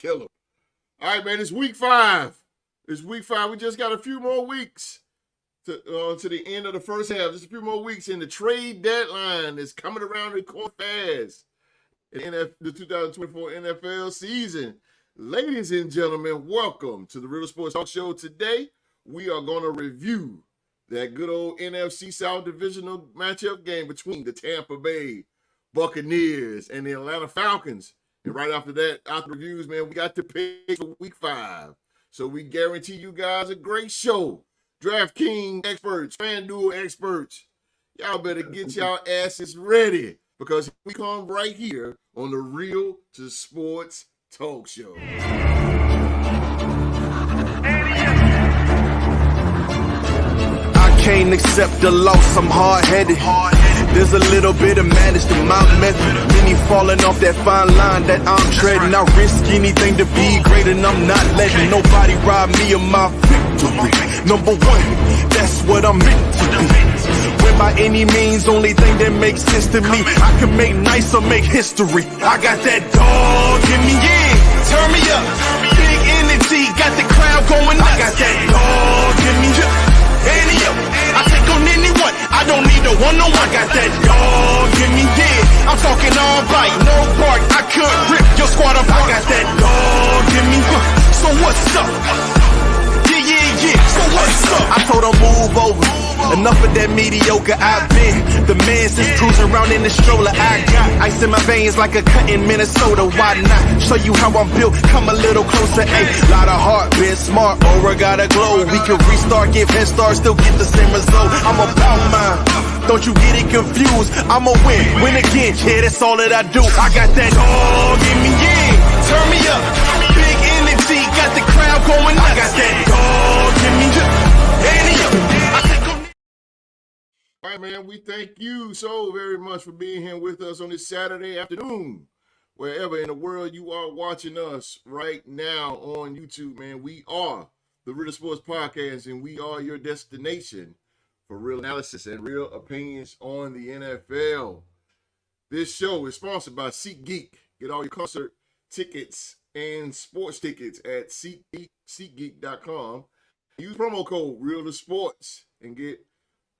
Kill him. All right, man, it's week 5. It's week 5. We just got a few more weeks to the end of the first half. Just a few more weeks, and the trade deadline is coming around the corner fast in the 2024 NFL season. Ladies and gentlemen, welcome to the Real Sports Talk Show. Today, we are going to review that good old NFC South divisional matchup game between the Tampa Bay Buccaneers and the Atlanta Falcons. And right after that, after reviews, man, we got the picks for week 5. So we guarantee you guys a great show. DraftKings experts, FanDuel experts, y'all better get y'all asses ready because we come right here on the Real to Sports Talk Show. I can't accept the loss, I'm hard-headed. There's a little bit of madness to my method. Many falling off that fine line that I'm treading. I risk anything to be great and I'm not letting nobody rob me of my victory. Number one, that's what I'm meant to be. When by any means, only thing that makes sense to me, I can make nice or make history. I got that dog in me, yeah, turn me up. Big energy, got the crowd going nuts. I got that dog in me, I take on anyone, I don't need a one-on-one. I got that dog in me, yeah. I'm talking all bite, no bark. I could rip your squad apart. I got that dog in me, so what's up? Yeah, so what's up? I told her move over. Enough of that mediocre I've been. The man since cruising around in the stroller. I got ice in my veins like a cut in Minnesota. Why not? Show you how I'm built. Come a little closer. Ayy, lot of heart, been smart. Aura got a glow. We can restart, give head start, still get the same result. I'm about mine. Don't you get it confused? I'ma win again. Yeah, that's all that I do. I got that dog in me, yeah. Turn me up. Big energy, got the crowd going nuts. I got that dog in me, All right, man, we thank you so very much for being here with us on this Saturday afternoon. Wherever in the world you are watching us right now on YouTube, man, we are the Real Sports Podcast, and we are your destination for real analysis and real opinions on the NFL. This show is sponsored by SeatGeek. Get all your concert tickets and sports tickets at SeatGeek.com. Use promo code RealToSports and get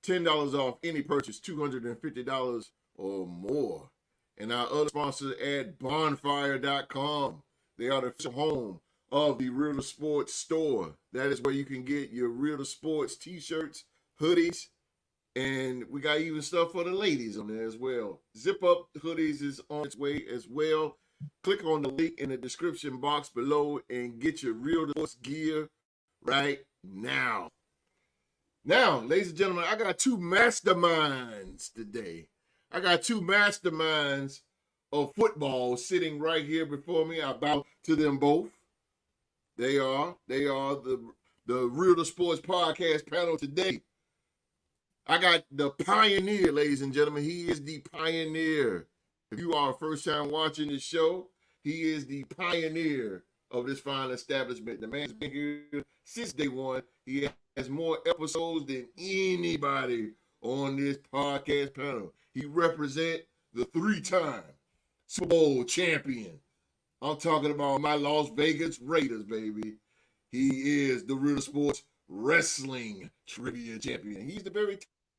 $10 off any purchase, $250 or more. And our other sponsors at bonfire.com. They are the official home of the Real to Sports store. That is where you can get your Real to Sports t-shirts, hoodies, and we got even stuff for the ladies on there as well. Zip Up hoodies is on its way as well. Click on the link in the description box below and get your Real to Sports gear right now. Now, ladies and gentlemen, I got 2 masterminds today. I got 2 masterminds of football sitting right here before me. I bow to them both. They are the Real to Sports Podcast panel today. I got the pioneer, ladies and gentlemen. He is the pioneer. If you are first time watching this show, he is the pioneer of this fine establishment. The man's been here since day one. He has more episodes than anybody on this podcast panel. He represents the 3-time Super Bowl champion. I'm talking about my Las Vegas Raiders, baby. He is the Real Sports Wrestling Trivia Champion. He's the very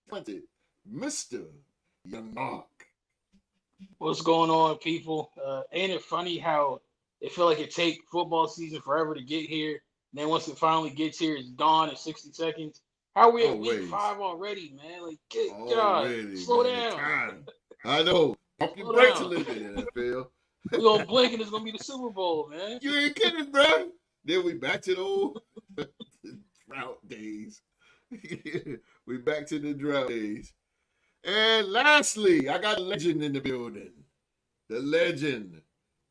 talented Mr. Yannick. What's going on, people? Ain't it funny how it feel like it take football season forever to get here? And then once it finally gets here, it's gone in 60 seconds. How are we at week 5 already, man? Like, get on, slow down. I know. Pump your brakes a little bit, NFL. We're going to blink and it's going to be the Super Bowl, man. You ain't kidding, bro. Then we back to the old drought days. We back to the drought days. And lastly, I got a legend in the building. The legend.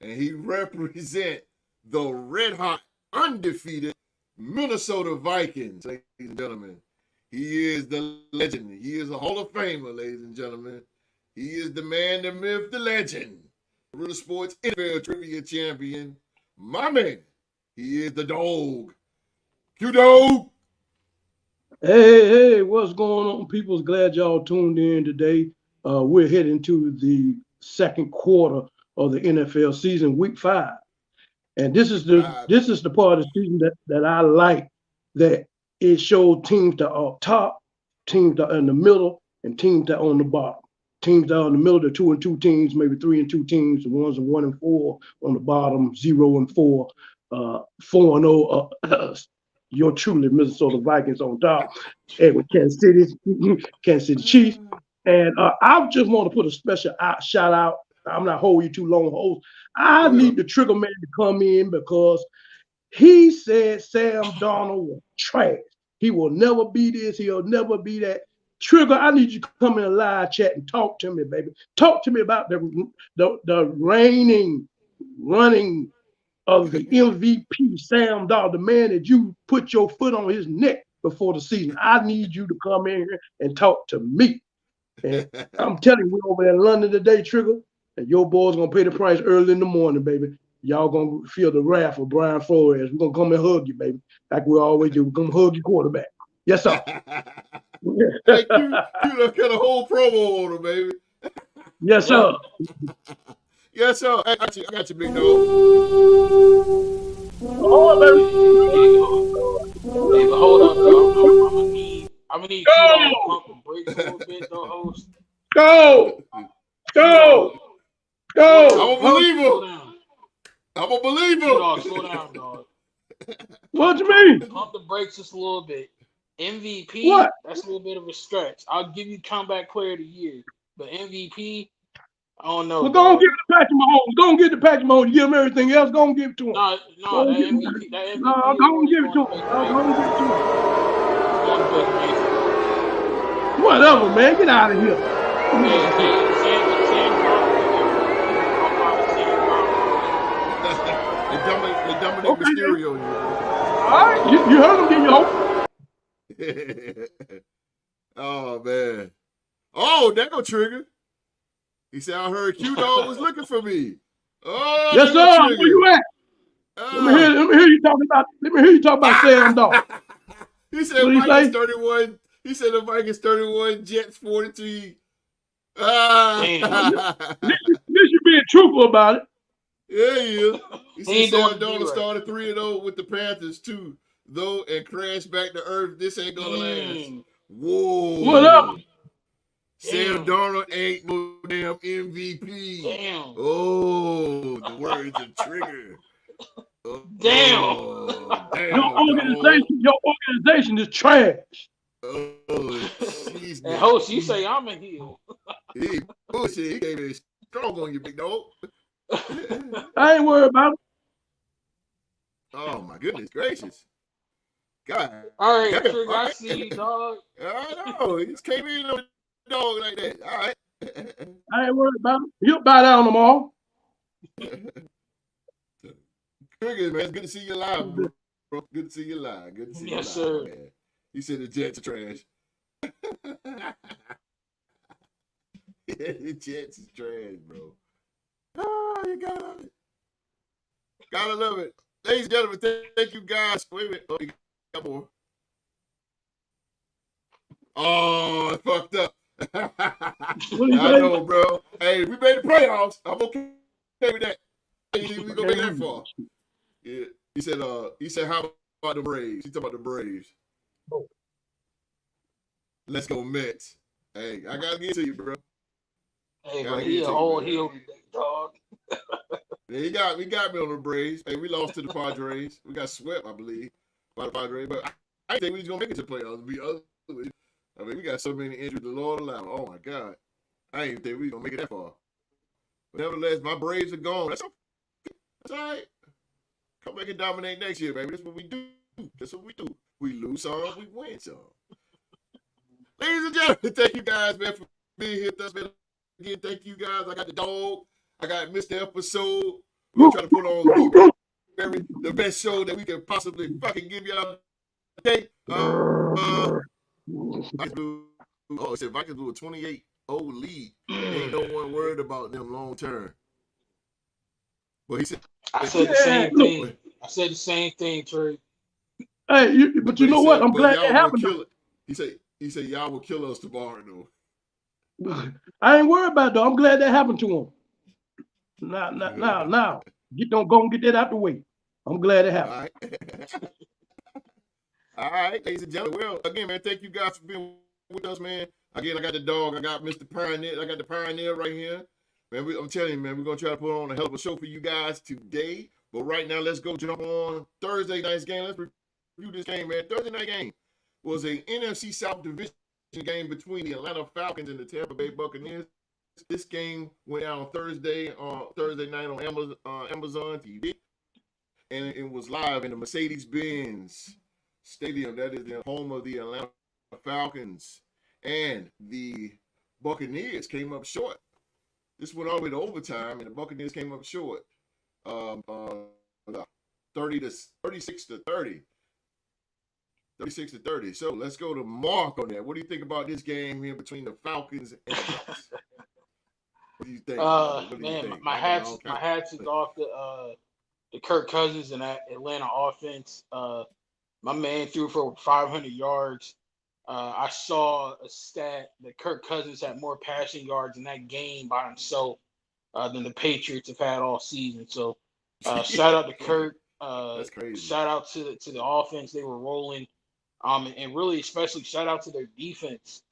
And he represents the red-hot, undefeated Minnesota Vikings, ladies and gentlemen. He is the legend. He is a Hall of Famer, ladies and gentlemen. He is the man, the myth, the legend. Real Sports NFL Trivia Champion. My man. He is the dog. Q-Dog. Hey, what's going on, people? Glad y'all tuned in today. We're heading to the second quarter of the NFL season, week 5. And this is the part of the season that I like, that it showed teams that are top, teams that are in the middle, and teams that are on the bottom. Teams that are in the middle, the 2-2 teams, maybe 3-2 teams, the ones that 1-4 on the bottom, 0-4, 4-0. You're truly Minnesota Vikings on top, and with Kansas City Chiefs. And I just want to put a special shout out. I'm not holding you too long, host. I need the trigger man to come in because he said Sam Darnold was trash. He will never be this. He'll never be that. Trigger, I need you to come in a live chat and talk to me, baby. Talk to me about the reigning, running of the MVP, Sam Darnold, the man that you put your foot on his neck before the season. I need you to come in here and talk to me. And I'm telling you, we're over in London today, Trigger, and your boys gonna pay the price early in the morning, baby. Y'all gonna feel the wrath of Brian Flores. We're gonna come and hug you, baby, like we always do. We're gonna hug your quarterback. Yes, sir. Hey, you done got a whole promo on him, baby. Yes, sir. Yes, sir. I got you, big dog. Hey, but hold up, though. I'm gonna need Q to pump the brakes a little bit, though, host. Go. I'm a believer. Dog, slow down, dog. What you mean? Pump the brakes just a little bit. MVP, what? That's a little bit of a stretch. I'll give you comeback player of the year, but MVP, I don't know. Well, go and give it to Patrick Mahomes. Go and get the Patrick Mahomes. Give him everything else. Go and give it to him. No, that MVP. No, go and give it to him. Go and give it to him. Whatever, man. Get out of here. They Dominic Mysterio. All right, you heard him, didn't you, hope? Oh, man. Oh, that go Trigger. He said, I heard Q-Dog was looking for me. Oh, yes, sir. Where you at? Let me hear you talk about Sam Darnold. He said Vikings 31. He said the Vikings 31, Jets 43. At least you being truthful about it. Yeah, he is. He said Sam Darnold started 3-0 with the Panthers too, though, and crashed back to earth. This ain't gonna last. Whoa. What up? Sam Darnold ain't no damn MVP. Damn. Oh, the words of Trigger. Oh, damn. Your organization is trash. Oh, and host, you say I'm a heel. He bullshit. He came in strong on you, big dog. I ain't worried about it. Oh my goodness gracious. God. All right, Trigger, I see you, dog. I know. He just came in on the dog like that. All right. I ain't worried about it. He'll bow down tomorrow. Trigger, man. It's good to see you live, bro. Good to see you live. Good to see you live. Yes, sir. Man. He said the Jets are trash. The Jets is trash, bro. Oh, you gotta love it. Gotta love it. Ladies and gentlemen, thank you guys. Wait a minute. Oh, you got more. Oh, I fucked up. I know, bro. Hey, we made the playoffs. I'm okay with that. Hey, we gonna make that far. Yeah. He said, how about the Braves? He talking about the Braves. Oh. Let's go Mets. Hey, I gotta get to you, bro. Hey, but he a whole heel today, dog. Yeah, we got me on the Braves. Hey, we lost to the Padres. We got swept, I believe, by the Padres. But I think we was gonna make it to the playoffs. I mean, we got so many injuries. The Lord allowed. Oh my God, I didn't think we was gonna make it that far. But nevertheless, my Braves are gone. That's okay. That's all right. Come back and dominate next year, baby. That's what we do. That's what we do. We lose some, we win some. Ladies and gentlemen, thank you guys, man, for being here with us, man. Again, thank you guys. I got the dog. I got Mr. Episode. We're trying to put on the best show that we can possibly fucking give y'all today. It said Vikings blew a 28-0 lead. Ain't no one worried about them long term. Well, he said, I said the same thing. I said the same thing, Trey. Hey, but you know what? I'm glad that happened. He said y'all will kill us tomorrow, though. I ain't worried about it, though. I'm glad that happened to him. Now. Don't go and get that out the way. I'm glad it All happened. right. All right, ladies and gentlemen. Well, again, man, thank you guys for being with us, man. Again, I got the dog. I got Mr. Pioneer. I got the Pioneer right here. Man, I'm telling you, man, we're going to try to put on a hell of a show for you guys today. But right now, let's go jump on Thursday night's game. Let's review this game, man. Thursday night game was a NFC South division game between the Atlanta Falcons and the Tampa Bay Buccaneers. This game went out on Thursday night on Amazon TV. And it was live in the Mercedes-Benz Stadium. That is the home of the Atlanta Falcons. And the Buccaneers came up short. This went all the way to overtime, and the Buccaneers came up short. 36 to 30. 36 to 30. So let's go to Mark on that. What do you think about this game here between the Falcons and the Bucs? What do you think? Man, my hats is off the Kirk Cousins and that Atlanta offense. My man threw for 500 yards. I saw a stat that Kirk Cousins had more passing yards in that game by himself than the Patriots have had all season. So shout out to Kirk. That's crazy. Shout out to the offense. They were rolling. And really, especially shout out to their defense.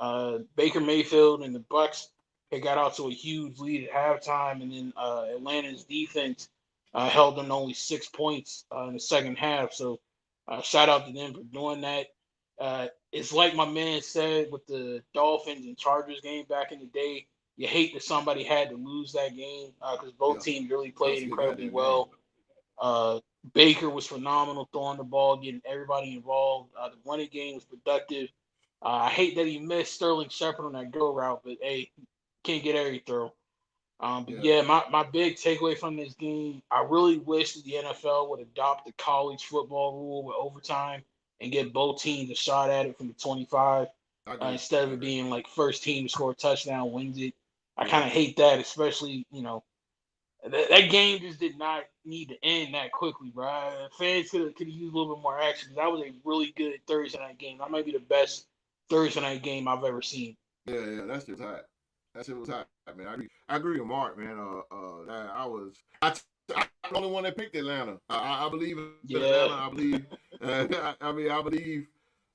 Baker Mayfield and the Bucs, they got out to a huge lead at halftime, and then Atlanta's defense held them to only 6 points in the second half. So shout out to them for doing that. It's like my man said with the Dolphins and Chargers game back in the day. You hate that somebody had to lose that game because both teams really played incredibly well. Baker was phenomenal throwing the ball, getting everybody involved. The running game was productive. I hate that he missed Sterling Shepard on that go route, but hey, can't get every throw. My big takeaway from this game, I really wish that the NFL would adopt the college football rule with overtime and give both teams a shot at it from the 25 instead of it being like first team to score a touchdown wins it. I kind of hate that, especially, that game just did not need to end that quickly, bro. Fans could have used a little bit more action. That was a really good Thursday night game. That might be the best Thursday night game I've ever seen. Yeah, that's just hot. That shit was hot, man. I agree with Mark, man. I'm the only one that picked Atlanta. I believe in Atlanta. I believe.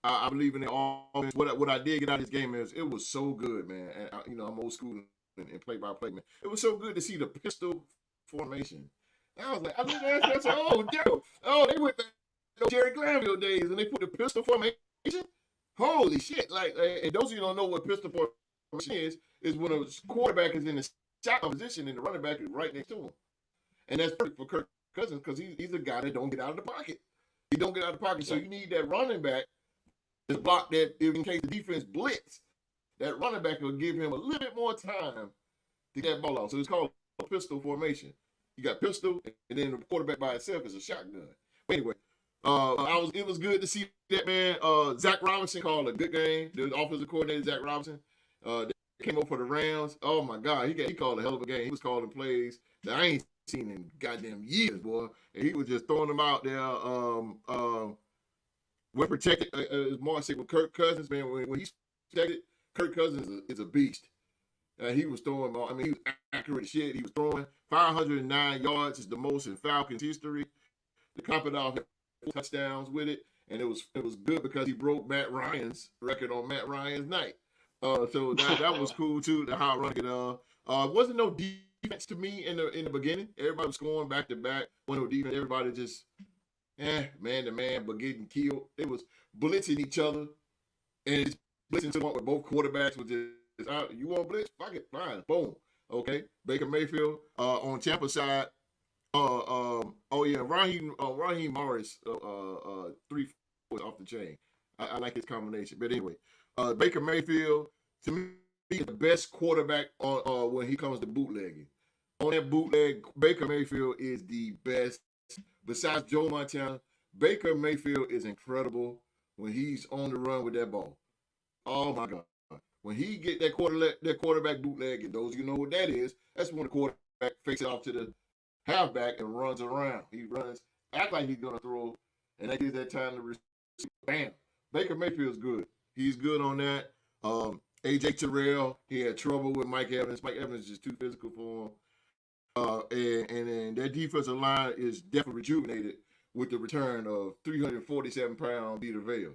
I believe in the offense. What I did get out of this game is it was so good, man. And I'm old school and play by play, man. It was so good to see the pistol formation. And I was like, I looked at that and said, they went back to Jerry Glanville days and they put the pistol formation. Holy shit! And those of you who don't know what pistol formation is when a quarterback is in the shotgun position and the running back is right next to him. And that's perfect for Kirk Cousins because he's a guy that don't get out of the pocket. He don't get out of the pocket, so you need that running back to block that in case the defense blitz. That running back will give him a little bit more time to get that ball out. So it's called a pistol formation. You got pistol, and then the quarterback by itself is a shotgun. But anyway, it was good to see that, man. Zach Robinson called a good game. The offensive coordinator, Zach Robinson, came over for the Rams. Oh my God, he called a hell of a game. He was calling plays that I ain't seen in goddamn years, boy. And he was just throwing them out there. We're protected, as Mark said, with Kirk Cousins, man. When he's protected, Kirk Cousins is a beast. He was throwing, he was accurate as shit. He was throwing 509 yards is the most in Falcons history. The Confidant had 4 touchdowns with it, and it was good because he broke Matt Ryan's record on Matt Ryan's night. So that was cool too. The hot run it. Wasn't no defense to me in the beginning. Everybody was scoring back to back. No defense. Everybody just man to man, but getting killed. It was blitzing each other, and it's blitzing to the point where both quarterbacks was just, you want blitz? Fuck it, fine, boom. Okay, Baker Mayfield on Tampa side. Raheem Morris 3 off the chain. I like his combination, but anyway. Baker Mayfield, to me, is the best quarterback when he comes to bootlegging. On that bootleg, Baker Mayfield is the best. Besides Joe Montana, Baker Mayfield is incredible when he's on the run with that ball. Oh, my God. When he get that quarterback bootleg, and those of you know what that is, that's when the quarterback fakes it off to the halfback and runs around. He runs, act like he's going to throw, and that gives that time to receive. Bam. Baker Mayfield's good. He's good on that. AJ Terrell, he had trouble with Mike Evans. Mike Evans is just too physical for him. And then that defensive line is definitely rejuvenated with the return of 347-pound Vita Vea.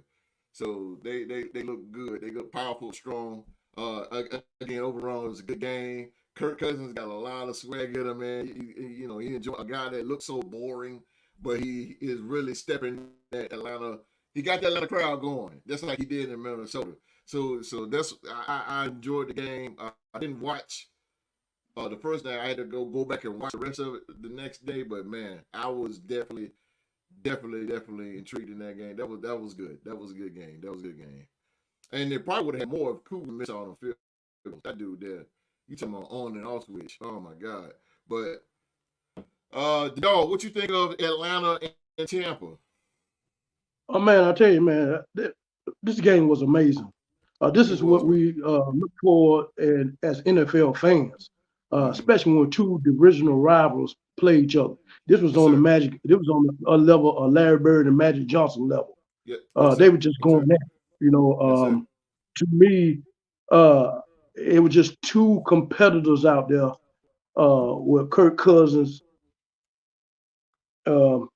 So they look good. They look powerful, strong. Again, overall, it was a good game. Kirk Cousins got a lot of swag in him, man. He enjoyed a guy that looks so boring, but he is really stepping that Atlanta. He got that Atlanta crowd going, just like he did in Minnesota. So that's I enjoyed the game. I didn't watch the first day. I had to go back and watch the rest of it the next day. But man, I was definitely intrigued in that game. That was good. That was a good game. And they probably would have had more if Cooper missed out on field. That dude there, you talking about on and off switch? Oh my God! But dog, what you think of Atlanta and Tampa? Oh man, I tell you, man, this game was amazing. This is what we look for as NFL fans, especially when two divisional rivals play each other. This was on the Magic. This was on a level of Larry Bird and Magic Johnson level. They were just going there. To me, it was just two competitors out there with Kirk Cousins doing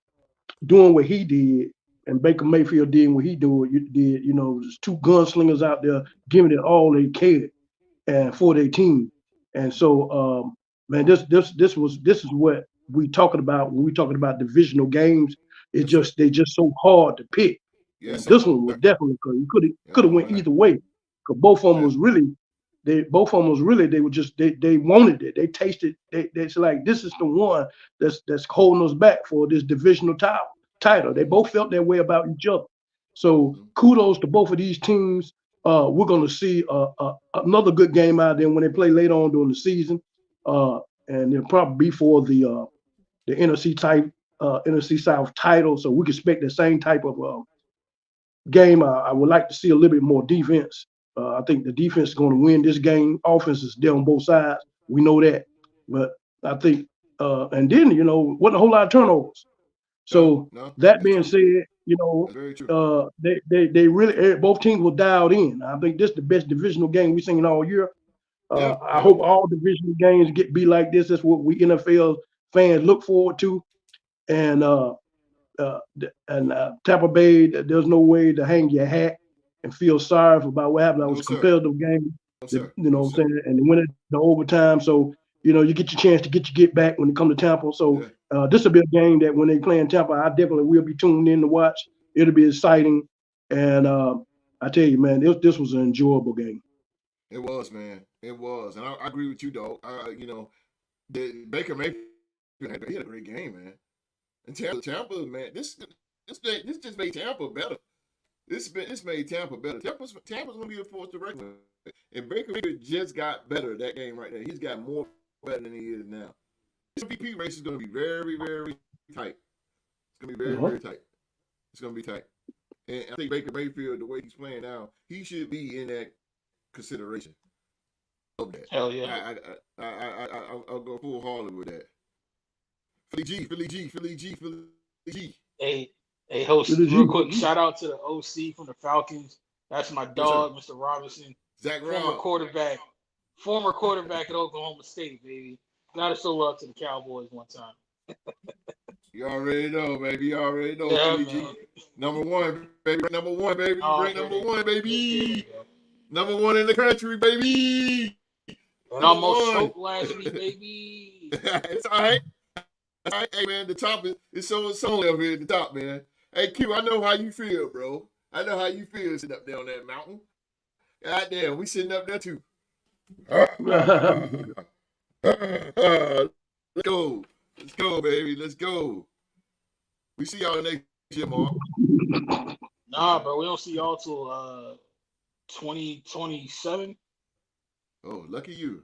what he did, and Baker Mayfield did what he did. There's two gunslingers out there giving it all they can and for their team. And so, man, this is what we talking about when we talking about divisional games. It's just they just so hard to pick. Yes, this one was definitely because you could have went either way. Because both of them was really they wanted it. They tasted. It's like this is the one that's holding us back for this divisional title. They both felt that way about each other. So kudos to both of these teams. We're going to see another good game out there when they play later on during the season, and it'll probably be for the NFC South title. So we can expect the same type of game. I would like to see a little bit more defense. I think the defense is going to win this game. Offense is there on both sides. We know that, but I think, and then wasn't a whole lot of turnovers. So that being said, they really both teams were dialed in. I think this is the best divisional game we've seen all year. I hope all divisional games be like this. That's what we NFL fans look forward to. And Tampa Bay, there's no way to hang your hat and feel sorry about what happened. It was a competitive game. What I'm saying? And they went into overtime. So, you get your chance to get back when it comes to Tampa. So this will be a game that when they play in Tampa, I definitely will be tuned in to watch. It'll be exciting. And I tell you, man, this was an enjoyable game. It was, man. It was. And I agree with you, dog. The Baker Mayfield had a great game, man. And Tampa, man, this just made Tampa better. This made Tampa better. Tampa's going to be a force to reckon with. And Baker Mayfield just got better that game right there. He's got more better than he is now. This MVP race is going to be very, very tight. It's going to be very, very tight. It's going to be tight. And I think Baker Mayfield, the way he's playing now, he should be in that consideration of that. Hell yeah. I'll go full Harlem with that. Philly G. Hey, host, real quick, shout out to the OC from the Falcons. That's my dog, Mr. Robinson. Zach former quarterback at Oklahoma State, baby. Gotta show love to the Cowboys one time. You already know, baby. You already know. Yeah, Philly G. Number one, baby. Number one, baby. Number one in the country, baby. And almost choked last week, baby. It's all right. All right, hey man, the top is so only up here at the top, man. Hey Q, I know how you feel, bro. I know how you feel sitting up there on that mountain. God damn, we sitting up there too. Let's go, baby. Let's go. We see y'all next year, Mark. Nah, bro, we don't see y'all till 2027. Oh, lucky you.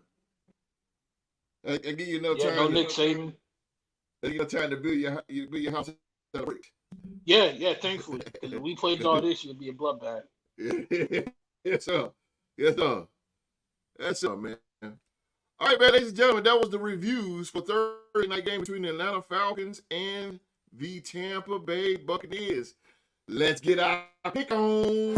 I give you enough time. No Nick Saban. You got time to build your house out of bricks. Yeah, thankfully. Because if we played y'all this year, it'd be a bloodbath. Yes, sir. That's all, man. All right, man, ladies and gentlemen, that was the reviews for Thursday night game between the Atlanta Falcons and the Tampa Bay Buccaneers. Let's get our pick on.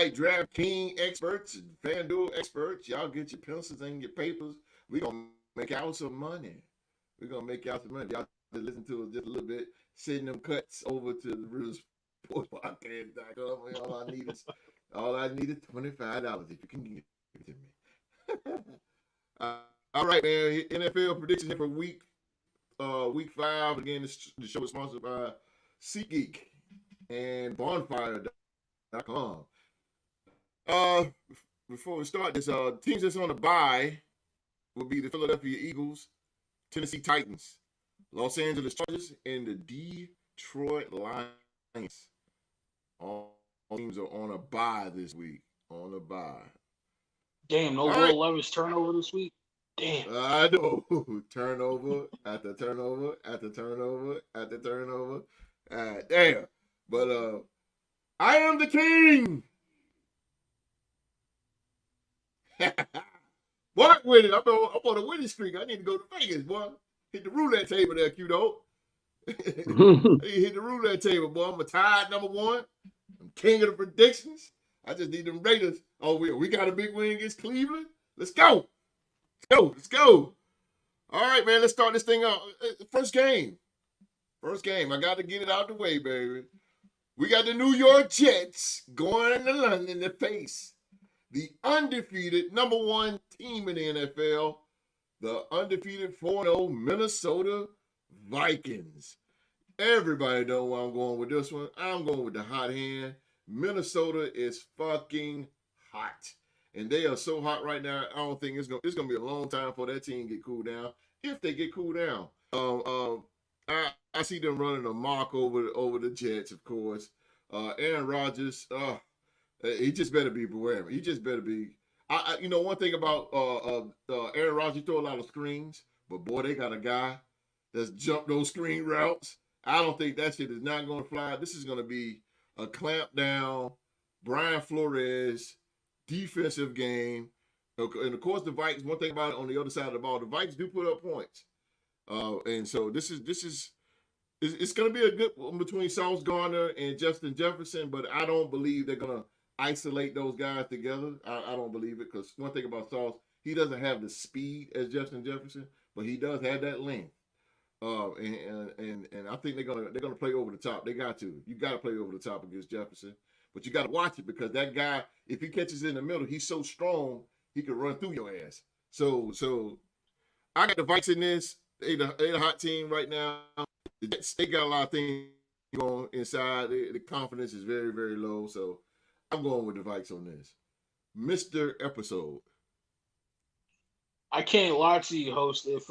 right, DraftKings experts and FanDuel experts, y'all get your pencils and your papers. We're going to make out some money. Y'all just listen to us just a little bit, send them cuts over to the Real Sports Podcast.com. All I need is $25 if you can give it to me. All right, man. NFL predictions for week 5. Again, the show is sponsored by SeatGeek and Bonfire.com. Before we start this, teams that's on the bye will be the Philadelphia Eagles, Tennessee Titans, Los Angeles Chargers, and the Detroit Lions. All teams are on a bye this week. On a bye. Damn, no Will Levis turnover this week. Damn. I know. Turnover after turnover after turnover after turnover. Damn. But I am the king. What with it? I'm on a winning streak. I need to go to Vegas, boy. Hit the roulette table there, Q-Dog. Hit the roulette table, boy. I'm a tied number 1. I'm king of the predictions. I just need them Raiders. Oh, we got a big win against Cleveland. Let's go. Let's go. All right, man. Let's start this thing out. First game. I got to get it out the way, baby. We got the New York Jets going to London to face the undefeated number 1 team in the NFL, the undefeated 4-0 Minnesota Vikings. Everybody know where I'm going with this one. I'm going with the hot hand. Minnesota is fucking hot. And they are so hot right now, I don't think it's gonna be a long time for that team get cooled down. If they get cooled down. I see them running a mock over the Jets, of course. Aaron Rodgers, he just better be beware. He just better be. One thing about Aaron Rodgers, he throw a lot of screens, but boy, they got a guy that's jumped those screen routes. I don't think that shit is not going to fly. This is going to be a clamp down, Brian Flores defensive game. And of course, the Vikings. One thing about it, on the other side of the ball, the Vikings do put up points, and so this is. It's going to be a good one between Sauce Gardner and Justin Jefferson, but I don't believe they're going to isolate those guys together. I don't believe it, because one thing about Sauce, he doesn't have the speed as Justin Jefferson, but he does have that length. And I think they're gonna play over the top. They got to. You got to play over the top against Jefferson, but you got to watch it, because that guy, if he catches in the middle, he's so strong he can run through your ass. So I got the Vikes in this. They're a hot team right now. They got a lot of things going inside. The confidence is very, very low. So I'm going with the Vikes on this. Mr. Episode. I can't lie to you, host. If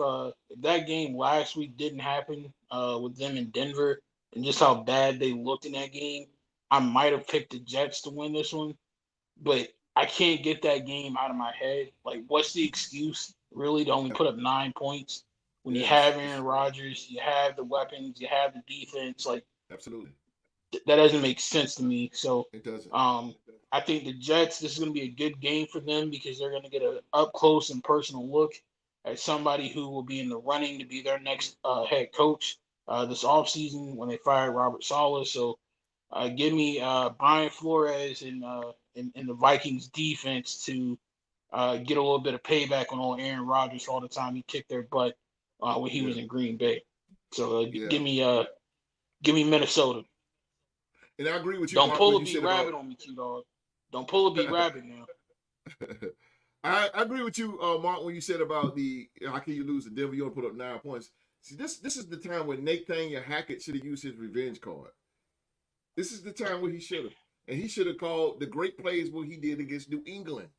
that game last week didn't happen with them in Denver and just how bad they looked in that game, I might have picked the Jets to win this one. But I can't get that game out of my head. Like, what's the excuse, really, to only put up 9 points? When you have Aaron Rodgers, you have the weapons, you have the defense, like, absolutely, that doesn't make sense to me. So it doesn't. I think the Jets, this is going to be a good game for them, because they're going to get an up close and personal look at somebody who will be in the running to be their next head coach this offseason when they fired Robert Saleh. So give me Brian Flores and the Vikings defense to get a little bit of payback on all Aaron Rodgers for all the time he kicked their butt when he was in Green Bay. So give me Minnesota. And I agree with you. Don't pull a B rabbit on me, Q-Dog. Don't pull a B rabbit now. I agree with you, Mark, when you said about how can you lose to Denver? You only put up 9 points. See, this is the time when Nathaniel Hackett should have used his revenge card. This is the time where he should have. And he should have called the great plays what he did against New England.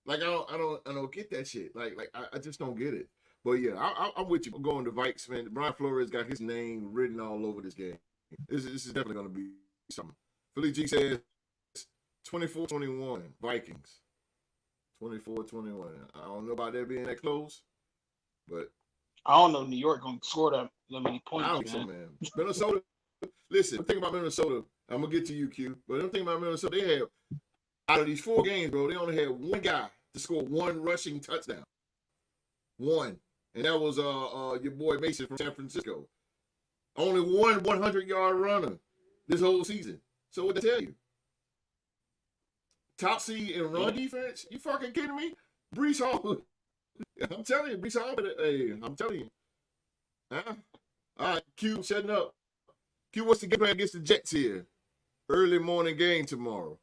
Like, I don't get that shit. Like I just don't get it. But yeah, I'm with you. I'm going to Vikes, man. Brian Flores got his name written all over this game. This is definitely going to be something. Philly G says 24-21 Vikings. 24-21. I don't know about that being that close, but I don't know. New York going to score that many points. I don't think so, man. Minnesota. Listen, the thing about Minnesota, I'm gonna get to you, Q. But the thing about Minnesota, they have out of these 4 games, bro, they only had one guy to score 1 rushing touchdown. 1. And that was your boy Mason from San Francisco. Only one 100-yard runner this whole season. So what to tell you? top seed in run defense. You fucking kidding me? Brees Hall. I'm telling you, Brees Hall. Hey, I'm telling you. Huh? All right, Q setting up. Q, what's the game plan against the Jets here? Early morning game tomorrow.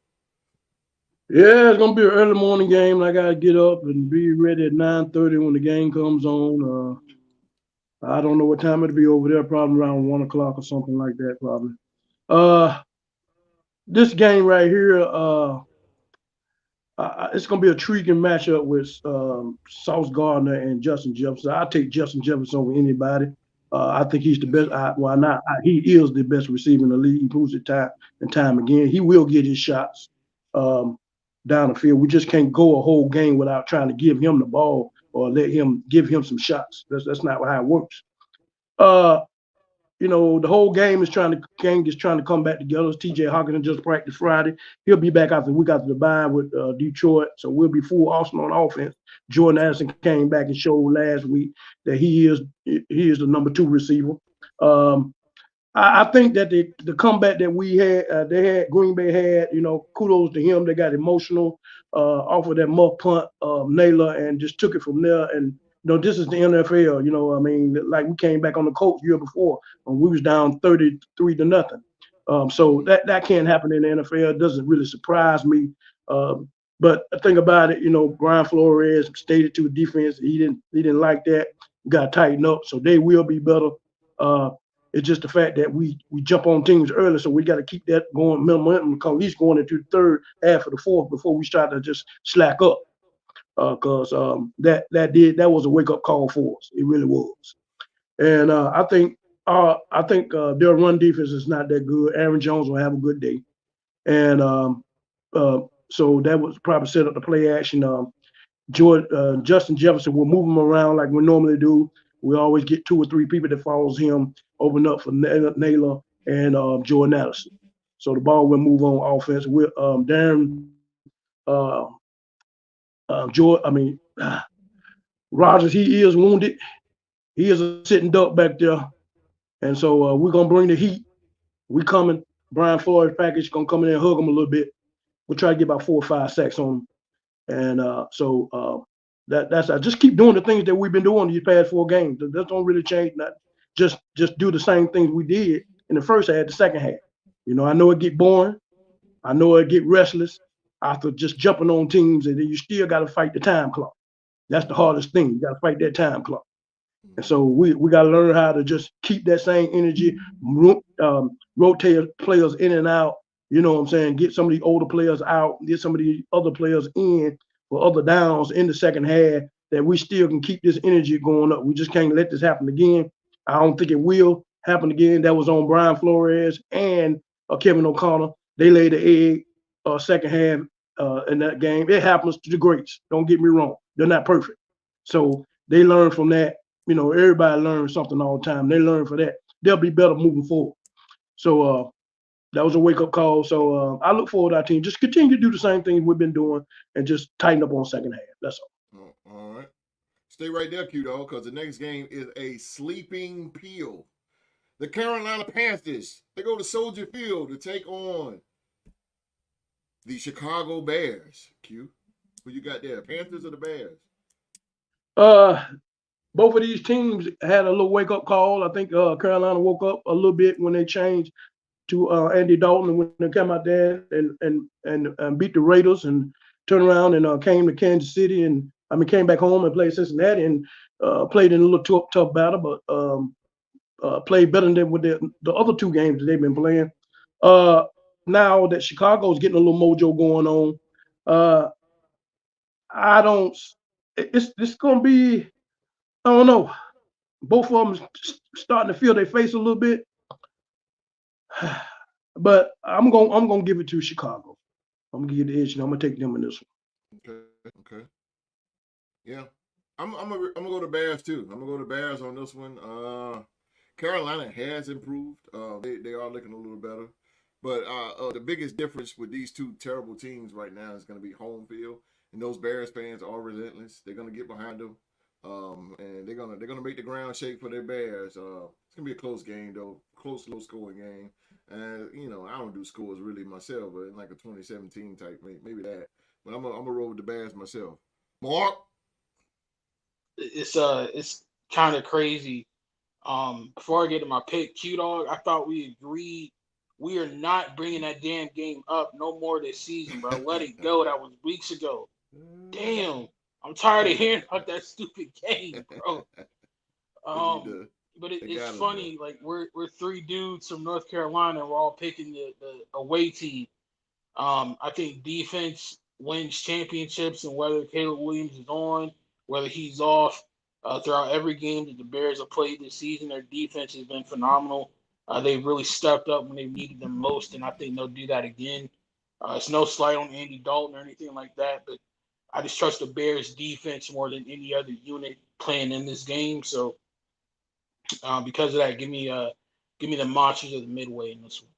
Yeah, it's gonna be an early morning game. I gotta get up and be ready at 9:30 when the game comes on. I don't know what time it'll be over there. Probably around 1 o'clock or something like that. Probably. Uh, this game right here. It's going to be a intriguing matchup with Sauce Gardner and Justin Jefferson. I take Justin Jefferson over anybody. I think he's the best. He is the best receiver in the league. He proves it time and time again. He will get his shots down the field. We just can't go a whole game without trying to give him the ball or give him some shots. That's not how it works. The whole gang is trying to come back together. TJ Hawkins just practiced Friday. He'll be back after we got to the bye with Detroit. So we'll be full Arsenal on offense. Jordan Addison came back and showed last week that he is the number 2 receiver. I think that the comeback that Green Bay had, kudos to him. They got emotional off of that muff punt, Naylor, and just took it from there. And this is the NFL. I mean, like we came back on the Colts year before when we was down 33-0. So that can't happen in the NFL. It doesn't really surprise me. But the thing about it, Brian Flores stated to the defense he didn't like that. We got to tighten up, so they will be better. It's just the fact that we jump on teams early, so we got to keep that going momentum, at least going into the third half of the fourth before we start to just slack up. Because that was a wake up call for us. It really was. And I think their run defense is not that good. Aaron Jones will have a good day, and so that was probably set up the play action. Justin Jefferson will move him around like we normally do. We always get 2 or 3 people that follows him, open up for Naylor and Jordan Addison. So the ball will move on offense. With Darren Rodgers, he is wounded. He is a sitting duck back there. And so we're going to bring the heat. We coming. Brian Flores package going to come in and hug him a little bit. We'll try to get about 4 or 5 sacks on him. And that's just keep doing the things that we've been doing these past 4 games. That don't really change nothing. Just do the same things we did in the first half, the second half. I know it get boring. I know it get restless after just jumping on teams, and then you still got to fight the time clock. That's the hardest thing. You got to fight that time clock. And so we got to learn how to just keep that same energy, rotate players in and out. You know what I'm saying? Get some of the older players out, get some of the other players in for other downs in the second half, that we still can keep this energy going up. We just can't let this happen again. I don't think it will happen again. That was on Brian Flores and Kevin O'Connor. They laid the egg second half in that game. It happens to the greats. Don't get me wrong. They're not perfect. So they learn from that. Everybody learns something all the time. They learn from that. They'll be better moving forward. So that was a wake-up call. So I look forward to our team. Just continue to do the same things we've been doing and just tighten up on second half. That's all. All right. Stay right there, Q-Dog, because the next game is a sleeping pill. The Carolina Panthers, they go to Soldier Field to take on the Chicago Bears. Q, who you got there, Panthers or the Bears? Both of these teams had a little wake-up call. I think Carolina woke up a little bit when they changed to Andy Dalton, and when they came out there and beat the Raiders and turned around and came to Kansas City and came back home and played Cincinnati and played in a little tough battle, but played better than with the other 2 games that they've been playing. Now that Chicago's getting a little mojo going on, it's going to be, I don't know. Both of them starting to feel their face a little bit, but I'm gonna give it to Chicago. I'm gonna give the edge. I'm gonna take them in this one. Okay. Yeah, I'm gonna go to Bears too. I'm gonna go to Bears on this one. Carolina has improved. They are looking a little better, but the biggest difference with these 2 terrible teams right now is going to be home field, and those Bears fans are relentless. They're gonna get behind them. And they're gonna make the ground shake for their Bears. It's gonna be a close game though. close, low-scoring game. And I don't do scores really myself, but in like a 2017 type, maybe that. But I'm gonna roll with the Bears myself. Mark. It's kind of crazy. Before I get to my pick, Q Dog, I thought we agreed we are not bringing that damn game up no more this season, bro. Let it go. That was weeks ago. Damn, I'm tired of hearing about that stupid game, bro. But it's funny. Like we're three dudes from North Carolina. We're all picking the away team. I think defense wins championships, and whether Caleb Williams is on, whether he's off, throughout every game that the Bears have played this season, their defense has been phenomenal. They've really stepped up when they've needed them most, and I think they'll do that again. It's no slight on Andy Dalton or anything like that, but I just trust the Bears defense more than any other unit playing in this game. So because of that, give me the Monsters of the Midway in this one.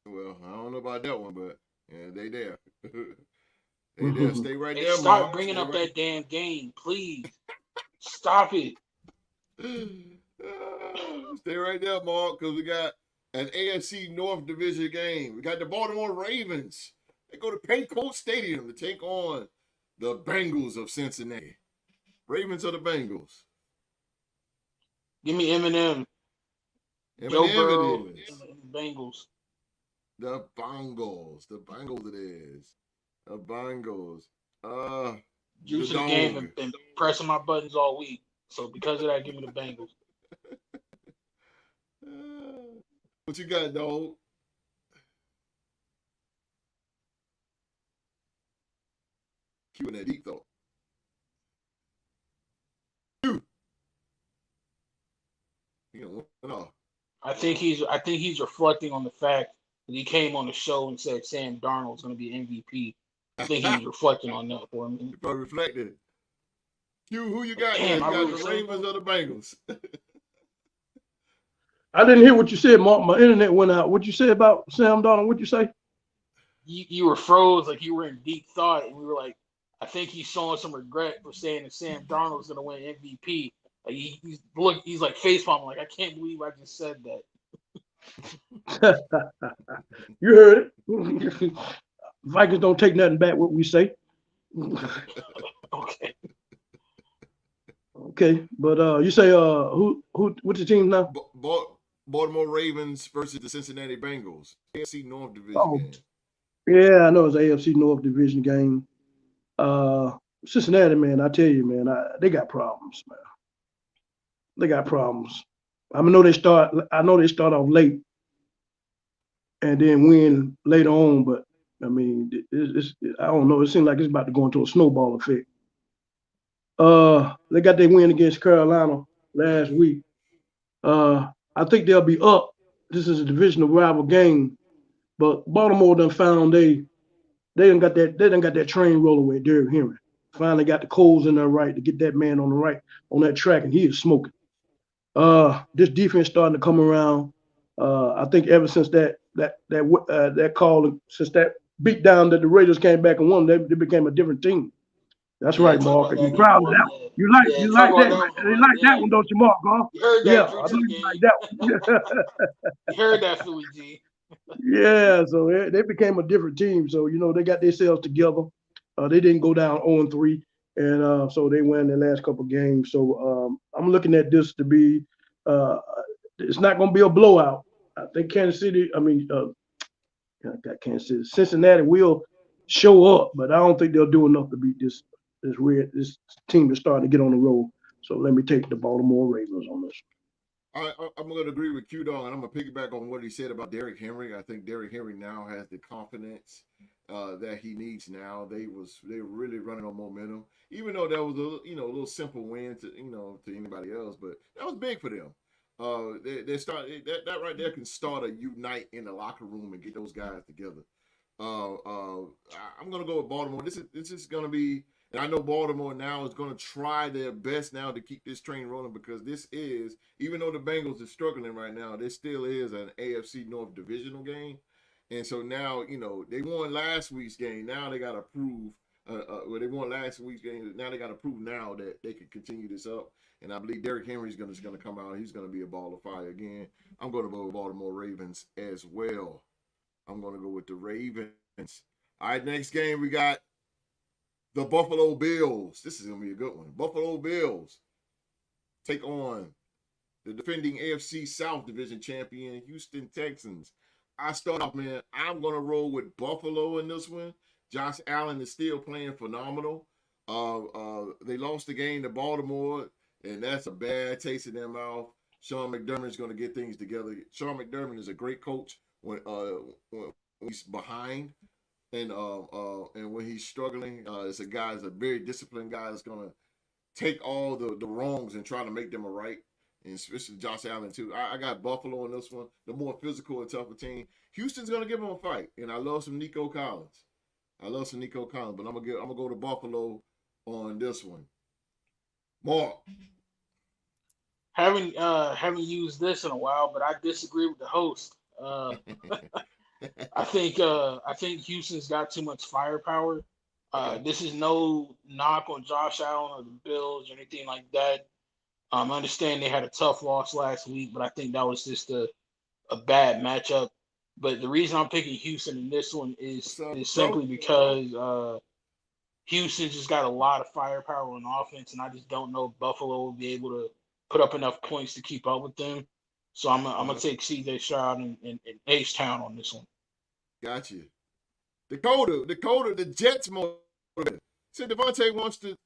Well, I don't know about that one, but yeah, they there. They there. Stay right there, Stop Mark. bringing up that damn game, please. Stop it. Stay right there, Mark, because we got an AFC North Division game. We got the Baltimore Ravens. They go to Colts Stadium to take on the Bengals of Cincinnati. Ravens or the Bengals? Give me Eminem. Joe Burrow and the Bengals. The Bengals. The Bengals it is. The Bengals. Juice in the game and been pressing my buttons all week. So because of that, give me the Bengals. What you got, dog? Q and that deep though. No. I think he's reflecting on the fact that he came on the show and said Sam Darnold's going to be MVP. I think he's reflecting on that for me. He probably reflected. Q, who you got? Damn, you got really the Ravens or the Bengals? I didn't hear what you said, Mark. My internet went out. What you say about Sam Darnold? What'd you say? You were froze, like you were in deep thought, and we were like, I think he's showing some regret for saying that Sam Darnold's going to win MVP. Like he's like facepalm, like I can't believe I just said that. You heard it. Vikings don't take nothing back what we say. Okay. Okay, but you say what's the team now? Baltimore Ravens versus the Cincinnati Bengals. AFC North Division game. Yeah, I know it's an AFC North Division game. Cincinnati, man, I tell you, man, they got problems, man. They got problems. I know they start off late and then win later on, but I mean, I don't know. It seems like it's about to go into a snowball effect. They got their win against Carolina last week. I think they'll be up. This is a divisional rival game, but Baltimore done found they done got that train rolling with Derrick Henry. Finally got the coals in there right to get that man on the right on that track, and he is smoking. This defense starting to come around. I think ever since that call, since that beat down that the Raiders came back and won, they became a different team. That's right, Mark. You're proud of that. You like that one, don't you, Mark? Huh? You heard that, yeah, I know you like that one. You heard that, Philly G. Yeah, so they became a different team. So they got themselves together. They didn't go down 0-3, and so they won their last couple games. So I'm looking at this to be. It's not going to be a blowout. I think Kansas City. I got Kansas City. Cincinnati will show up, but I don't think they'll do enough to beat this team that's starting to get on the road. So let me take the Baltimore Ravens on this. I'm going to agree with Q Dog, and I'm going to piggyback on what he said about Derrick Henry. I think Derrick Henry now has the confidence that he needs now. They were really running on momentum, even though that was a little simple win to anybody else, but that was big for them. They started that right there can start a unite in the locker room and get those guys together. I'm going to go with Baltimore. This is going to be. And I know Baltimore now is going to try their best now to keep this train rolling because this is, even though the Bengals are struggling right now, this still is an AFC North divisional game. And so now, they won last week's game. Now they got to prove, they won last week's game. Now they got to prove now that they can continue this up. And I believe Derrick Henry's just going to come out. He's going to be a ball of fire again. I'm going to go with Baltimore Ravens as well. I'm going to go with the Ravens. All right, next game we got the Buffalo Bills. This is going to be a good one. Buffalo Bills take on the defending AFC South Division champion, Houston Texans. I start off, man, I'm going to roll with Buffalo in this one. Josh Allen is still playing phenomenal. They lost the game to Baltimore, and that's a bad taste in their mouth. Sean McDermott's going to get things together. Sean McDermott is a great coach when he's behind, and when he's struggling, it's a very disciplined guy that's going to take all the wrongs and try to make them a right. And especially Josh Allen too. I got Buffalo in this one, the more physical and tougher team. Houston's going to give them a fight, and I love some Nico Collins. But I'm gonna go to Buffalo on this one. Mark. Haven't used this in a while, but I disagree with the host. I think Houston's got too much firepower. This is no knock on Josh Allen or the Bills or anything like that. I understand they had a tough loss last week, but I think that was just a bad matchup. But the reason I'm picking Houston in this one is simply because Houston just got a lot of firepower on offense, and I just don't know if Buffalo will be able to put up enough points to keep up with them. So I'm gonna take C.J. Stroud and H-Town on this one. Got you. Dakota, the Jets motivated. Said Devontae wants to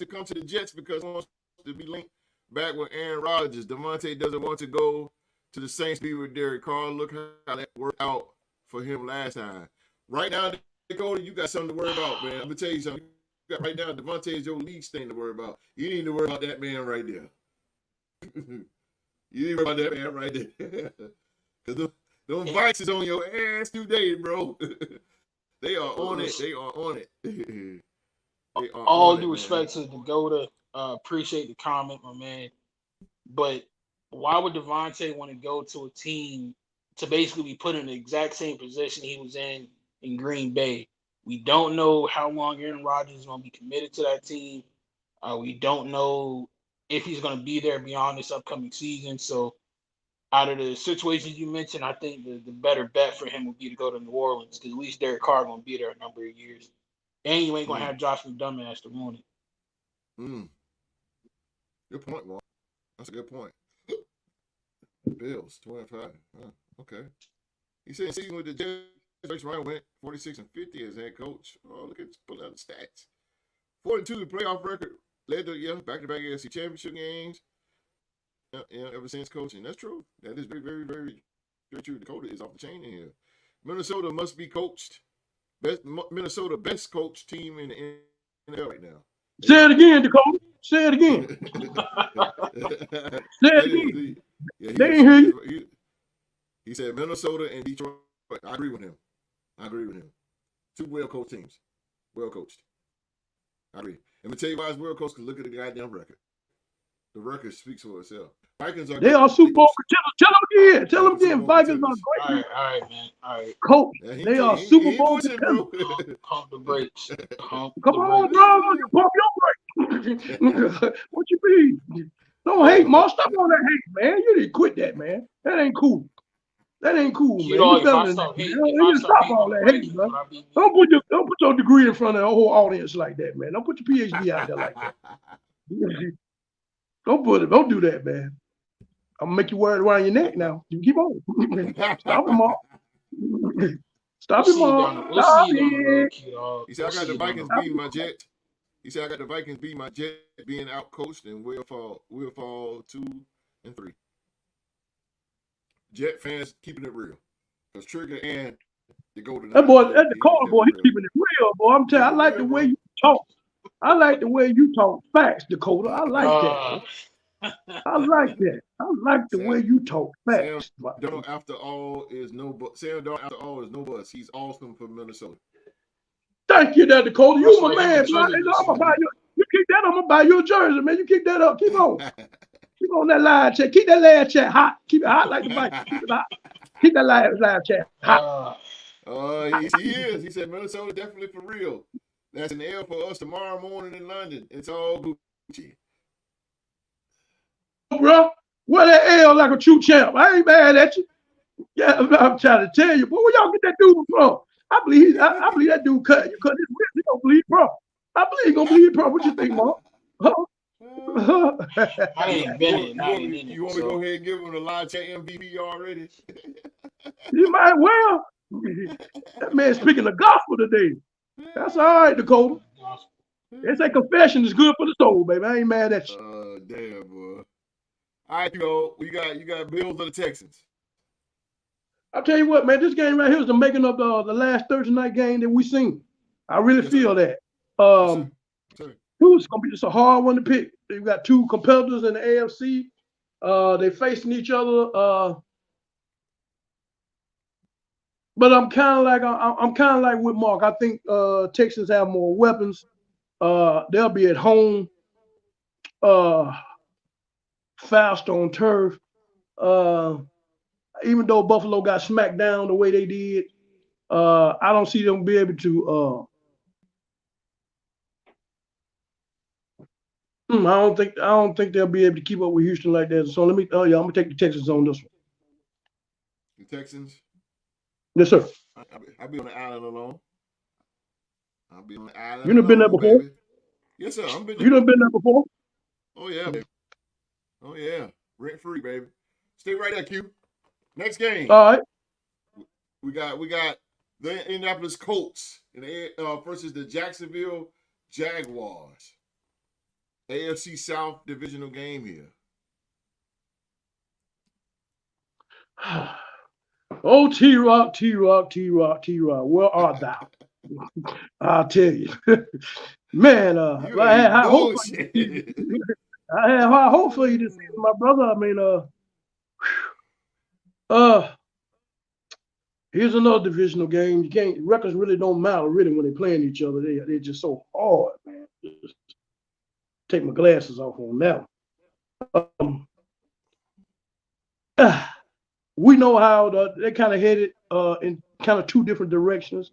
come to the Jets because he wants to be linked back with Aaron Rodgers. Devontae doesn't want to go to the Saints, be with Derek Carr. Look how that worked out for him last time. Right now, Dakota, you got something to worry about, man. I'm going to tell you something. You got right now, Devontae is your league thing to worry about. You need to worry about that man right there. You need to worry about that man right there. Because them Vikes is on your ass today, bro. They are on it. They are on it. All due respect to Dakota, appreciate the comment, my man. But why would Devontae want to go to a team to basically be put in the exact same position he was in Green Bay? We don't know how long Aaron Rodgers is going to be committed to that team. We don't know if he's going to be there beyond this upcoming season. So out of the situations you mentioned, I think the better bet for him would be to go to New Orleans because at least Derek Carr going to be there a number of years. And you ain't going to have Josh McDermott to ruin it. Good point, Mark. That's a good point. Bills, 25. Okay. He said season with the Jets, Ryan went 46-50 as head coach. Oh, look at pull out the stats. 4-2 playoff record. Led to back-to-back AFC championship games. Ever since coaching. That's true. That is very, very, very, very true. Dakota is off the chain in here. Minnesota must be coached. Minnesota best coached team in the NFL right now. Say it again, Dakota. Say it again. Say it again. They ain't hear you. He said Minnesota and Detroit. I agree with him. Two well-coached teams. Well-coached. I agree. And to tell you why it's well-coached, because look at the goddamn record. The record speaks for itself. Vikings are. They are Super Bowl. Tell them again. Vikings are great. All right, man. All right. Coach, they are Super Bowl. Pump the brakes. Come on, bro. You pump your brakes. What you mean? Don't hate, Mark. Stop on that hate, man. You need to quit that, man. That ain't cool. Man. You need to stop all that hate, bro. Don't put your degree in front of the whole audience like that, man. Don't put your PhD out there like that. Don't do that, man. I'm gonna make you wear it around your neck now. You keep on. Stop him all. Stop him all. He said, I got the Vikings beating my Jets. He said, I got the Vikings beating my Jets being outcoached and we'll fall 2-3. Jet fans keeping it real. Because Trigger and the Golden. That Dakota boy, he's keeping it real, boy. I'm telling you, I like the way you talk. I like the way you talk facts, Dakota. I like that. I like that. I like the way you talk facts. Sam Darnold after all is no bust. He's awesome for Minnesota. Thank you, Dakota. You my man. I'm gonna buy you. You keep that. I'm gonna buy you a jersey, man. You keep that up. Keep on. Keep on that live chat. Keep that live chat hot. Keep it hot like the Vikings. Keep it hot. Keep that live chat hot. He is. He said Minnesota definitely for real. That's an L for us tomorrow morning in London. It's all Gucci. bro. Wear that L like a true champ. I ain't mad at you. Yeah, I'm trying to tell you, boy, where y'all get that dude from? I believe that dude cut his wrist. He gonna bleed pro. I believe he gonna bleed pro. What you think, Mark? Huh? I ain't been it. You want me to go ahead and give him the live chat MVP already? You might well. That man speaking the gospel today. That's all right, Dakota. They say confession is good for the soul, baby. I ain't mad at you. Damn, boy. All right, you got Bills or the Texans. I'll tell you what, man, this game right here is the making of the last Thursday night game that we seen. I really feel that. Who's gonna be just a hard one to pick? You've got two competitors in the AFC. They facing each other. But I'm kind of like with Mark. I think Texans have more weapons. They'll be at home, fast on turf. Even though Buffalo got smacked down the way they did, I don't see them be able to. I don't think they'll be able to keep up with Houston like that. So let me I'm gonna take the Texans on this one. The Texans. Yes, sir. I'll be on the island alone. I'll be on the island. You done been there before? Baby. Yes, sir. I'm been there. You done been there before? Oh yeah, baby. Oh yeah. Rent free, baby. Stay right there, Q. Next game. All right. We got the Indianapolis Colts versus the Jacksonville Jaguars. AFC South divisional game here. Oh, T-Rock, where art thou? I'll tell you. Man, I had high hope for you this season, my brother. I mean, here's another divisional game. You can't, records really don't matter really when they're playing each other. They're just so hard, man. Just take my glasses off on that one. We know how they kind of headed in kind of two different directions.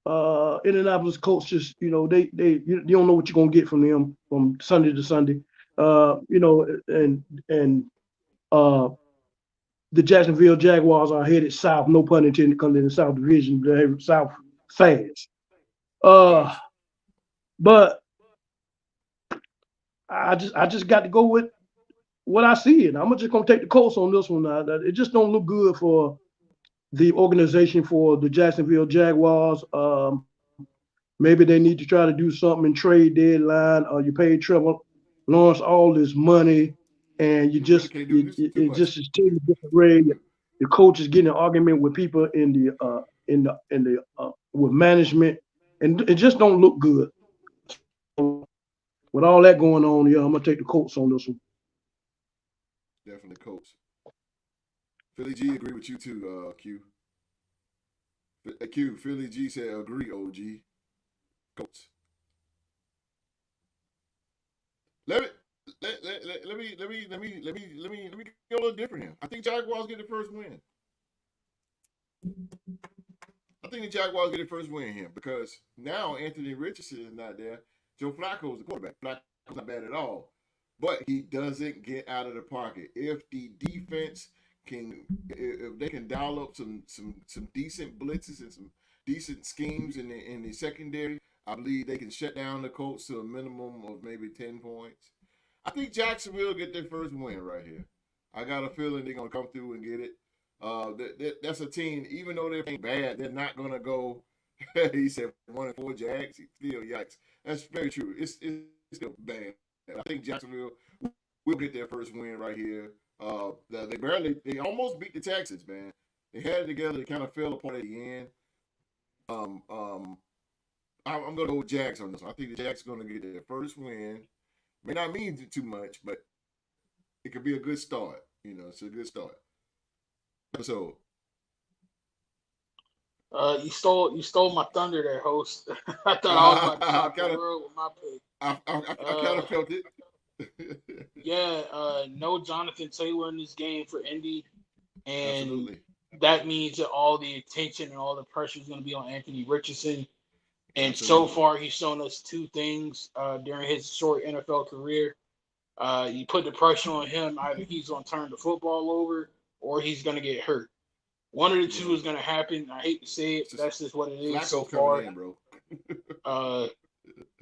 Indianapolis Colts just, you don't know what you're gonna get from them from Sunday to Sunday. The Jacksonville Jaguars are headed south, no pun intended, come in the South Division, they're south fast. But I just got to go with what I see, and I'm just gonna take the Colts on this one. It just don't look good for the organization, for the Jacksonville Jaguars. Maybe they need to try to do something in trade deadline. You paid Trevor Lawrence all this money, and it just is taking a different way. The coach is getting an argument with people in the with management, and it just don't look good. So, with all that going on, I'm gonna take the Colts on this one. Definitely Colts. Philly G agree with you too, Q. Philly G said agree, OG. Colts. Let me go a little different here. I think Jaguars get the first win. Here because now Anthony Richardson is not there. Joe Flacco is the quarterback. Flacco's not bad at all, but he doesn't get out of the pocket. If the defense if they can dial up some decent blitzes and some decent schemes in the secondary, I believe they can shut down the Colts to a minimum of maybe 10 points. I think Jacksonville get their first win right here. I got a feeling they're gonna come through and get it. That's a team, even though they're playing bad, they're not gonna go. He said 1-4 Jags. Still, yikes. That's very true. It's still bad. I think Jacksonville will get their first win right here. They almost beat the Texans, man. They had it together. They kind of fell apart at the end. I'm going to go with Jags on this one. I think the Jags are going to get their first win. May not mean too much, but it could be a good start. It's a good start. So, you stole my thunder there, host. I thought I was about to top the world with my pick. I kind of felt it. Yeah, no Jonathan Taylor in this game for Indy, and Absolutely. That means that all the attention and all the pressure is going to be on Anthony Richardson. And Absolutely. so far, he's shown us two things during his short NFL career. You put the pressure on him. Either he's going to turn the football over or he's going to get hurt. One of the two is going to happen. I hate to say it, but that's just what it is Flacco so far. in, bro.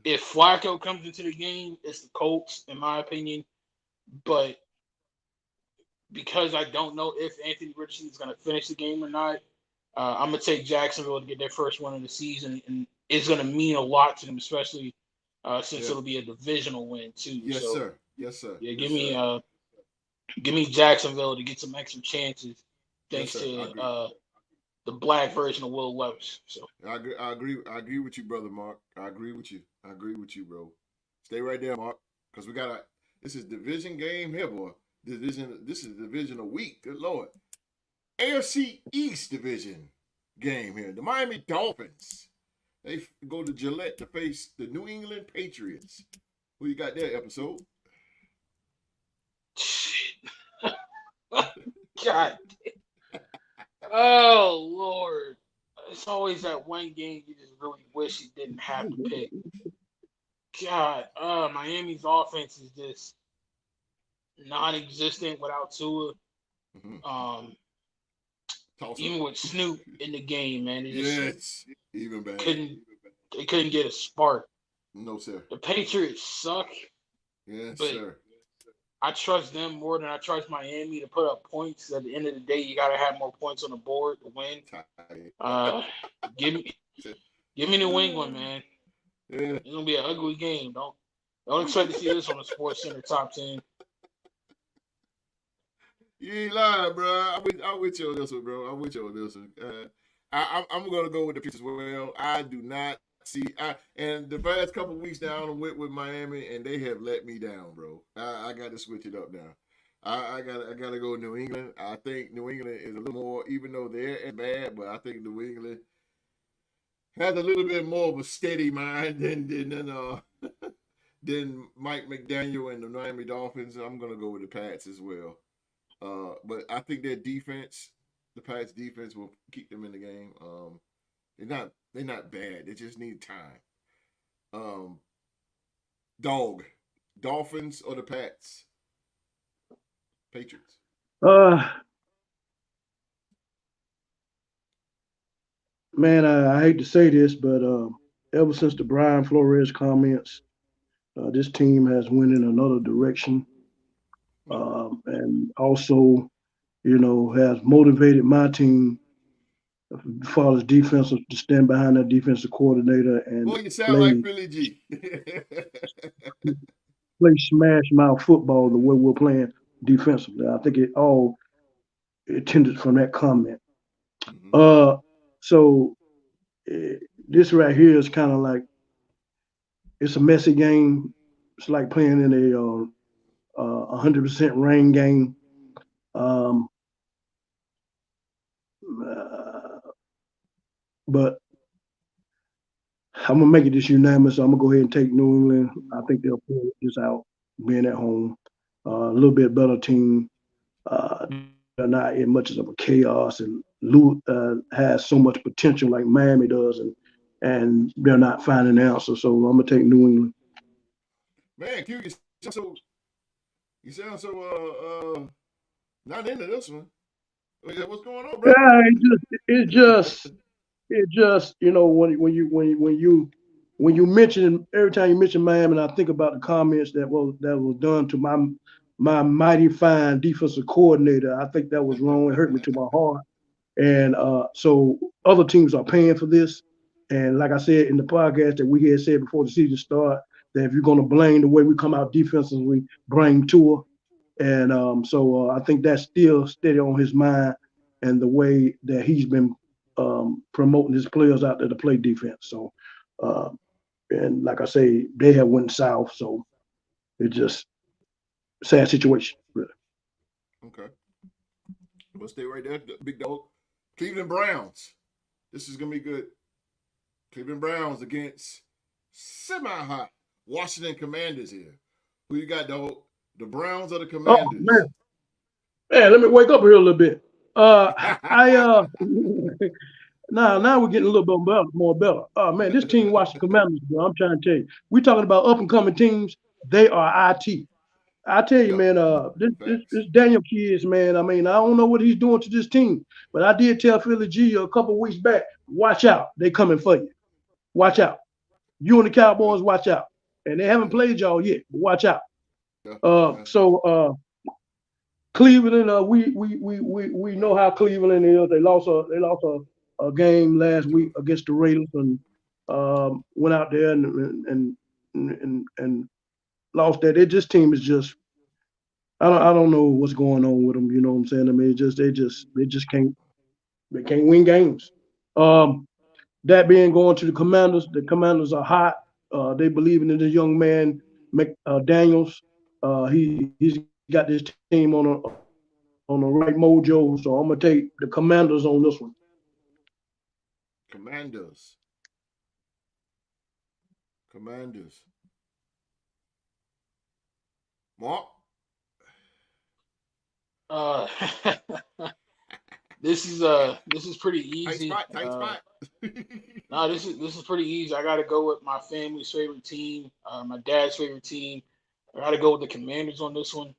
If Flacco comes into the game, it's the Colts, in my opinion. But because I don't know if Anthony Richardson is going to finish the game or not, I'm going to take Jacksonville to get their first win of the season. And it's going to mean a lot to them, especially since it'll be a divisional win, too. Yes, so, sir. Yes, sir. Yeah, Yes, give me Jacksonville to get some extra chances thanks to the black version of Will Levis. So I agree with you, brother Mark. I agree with you, bro. Stay right there, Mark, because this is division game here, boy. This is divisional week. Good Lord. AFC East division game here. The Miami Dolphins. They go to Gillette to face the New England Patriots. Who you got there, episode? God. Oh, Lord. It's always that one game you just really wish you didn't have to pick. God, Miami's offense is just non-existent without Tua. Mm-hmm. Even with Snoop in the game, man, even bad. They couldn't get a spark. No, sir. The Patriots suck. Yes, but sir. I trust them more than I trust Miami to put up points. At the end of the day, you got to have more points on the board to win. Give me New England, man. Yeah. It's gonna be an ugly game. Don't expect to see this on the Sports Center top 10. You ain't lying, bro. I'm with you on this one, bro. I'm gonna go with the Patriots as well. I do not see. And the past couple of weeks now, I went with Miami, and they have let me down, bro. I got to switch it up now. I got to go New England. I think New England is a little more, even though they're bad, but I think New England has a little bit more of a steady mind than Mike McDaniel and the Miami Dolphins. I'm gonna go with the Pats as well. But I think their defense, the Pats' defense, will keep them in the game. They're not bad. They just need time. Dolphins or the Pats? Patriots. Man, I hate to say this, but ever since the Brian Flores comments, this team has went in another direction. And also, has motivated my team as far as defensive to stand behind that defensive coordinator and Boy, you sound like Philly G. play smash mouth football the way we're playing defensively. I think it tended from that comment. Mm-hmm. So this right here is kind of like, it's a messy game. It's like playing in a 100% rain game. But I'm gonna make it this unanimous. So I'm gonna go ahead and take New England. I think they'll pull this out, being at home. A little bit better team. They're not in much of a chaos, and Lou has so much potential like Miami does, and they're not finding the answer. So I'm gonna take New England. Man, Q, you sound so not into this one. What's going on, bro? Yeah, it just when you mention, every time you mention Miami, I think about the comments that was done to my mighty fine defensive coordinator. I think that was wrong. It hurt me to my heart. And so other teams are paying for this. And like I said in the podcast that we had said before the season started, that if you're going to blame the way we come out defensively, blame Tua. And so I think that's still steady on his mind and the way that he's been promoting his players out there to play defense. So, and like I say, they have went south. So it's just sad situation, really. Okay. We'll stay right there. Big dog. Cleveland Browns. This is going to be good. Cleveland Browns against semi-hot Washington Commanders here. Who you got, dog? The Browns or the Commanders? Oh, man, let me wake up here a little bit. Now we're getting a little bit more better. Oh man, this team Washington Commanders, bro, I'm trying to tell you. We're talking about up and coming teams. They are IT. I tell you, man, this Daniel Kids, man. I mean, I don't know what he's doing to this team, but I did tell Philly G a couple of weeks back, watch out, they coming for you. Watch out. You and the Cowboys, watch out. And they haven't played y'all yet, but watch out. So Cleveland, we know how Cleveland is. They lost a game last week against the Raiders and went out there and lost that. This team is just I don't know what's going on with them. You know what I'm saying? I mean, they just can't win games. That being going to the Commanders are hot. They believe in this young man, Daniels. He's got this team on the right mojo. So I'm gonna take the Commanders on this one. Commanders. Mark. This is pretty easy. Tight spot. No, this is pretty easy. I got to go with my family's favorite team, my dad's favorite team. I got to go with the Commanders on this one.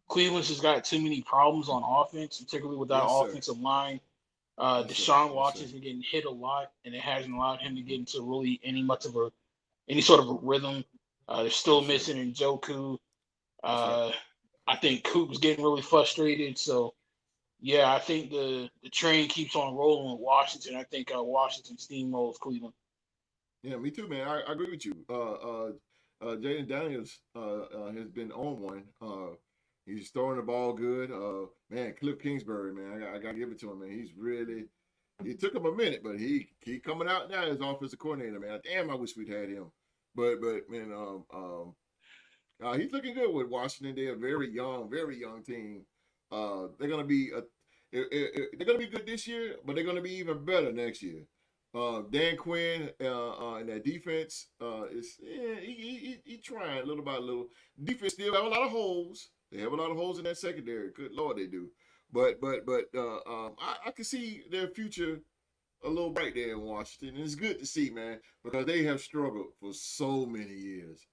Cleveland's just got too many problems on offense, particularly with that offensive line. Deshaun Watson's been getting hit a lot, and it hasn't allowed him to get into really any sort of a rhythm. They're still missing Njoku. I think Coop's getting really frustrated. So, yeah, I think the train keeps on rolling with Washington. I think Washington steamrolls Cleveland. Yeah, me too, man. I agree with you. Jaden Daniels has been on one. He's throwing the ball good. Man, Cliff Kingsbury, man, I gotta give it to him, man. He took him a minute, but he coming out now as offensive coordinator, man. Damn, I wish we'd had him. But man, he's looking good with Washington. They're a very young team. They're gonna be good this year, but they're gonna be even better next year. Dan Quinn and that defense he trying little by little. Defense still have a lot of holes. They have a lot of holes in that secondary. Good Lord, they do. But I can see their future a little bright there in Washington. And it's good to see, man, because they have struggled for so many years.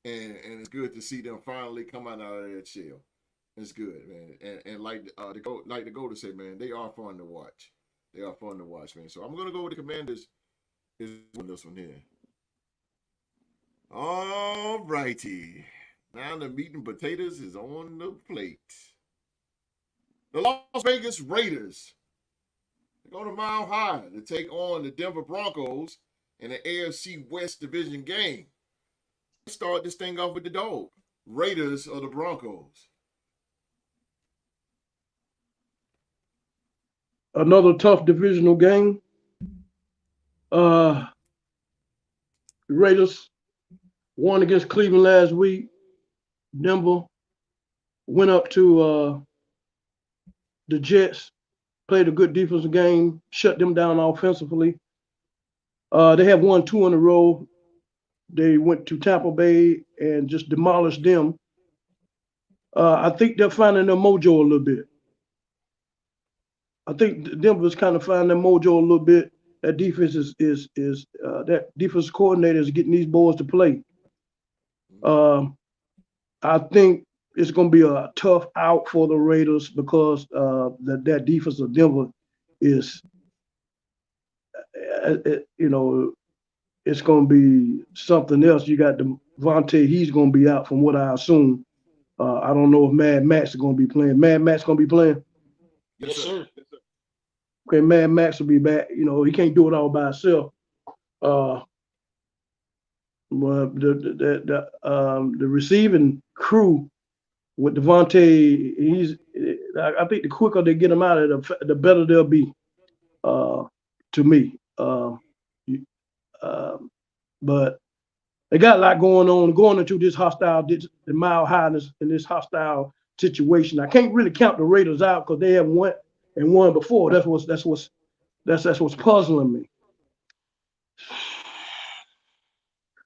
And it's good to see them finally come out of that shell. It's good, man. And like the go to say, man, they are fun to watch. Man. So I'm gonna go with the Commanders on this one here. All righty. Now the meat and potatoes is on the plate. The Las Vegas Raiders. They're going to Mile High to take on the Denver Broncos in the AFC West Division game. Let's start this thing off with the dog. Raiders or the Broncos? Another tough divisional game. The Raiders won against Cleveland last week. Denver went up to the Jets, played a good defensive game, shut them down offensively. They have won 2 in a row. They went to Tampa Bay and just demolished them. I think they're finding their mojo a little bit. I think Denver's kind of finding their mojo a little bit. That defense is that defense coordinator is getting these boys to play. I think it's going to be a tough out for the Raiders because that defense of Denver is, it's going to be something else. You got Devontae, he's going to be out from what I assume. I don't know if Mad Max is going to be playing. Mad Max going to be playing? Yes, sir. Okay, Mad Max will be back. He can't do it all by himself. But the receiving crew with Devontae, I think the quicker they get him out of the better they'll be. To me, but they got a lot going into this the Mile High in this hostile situation. I can't really count the Raiders out because they haven't won before. That's what's puzzling me.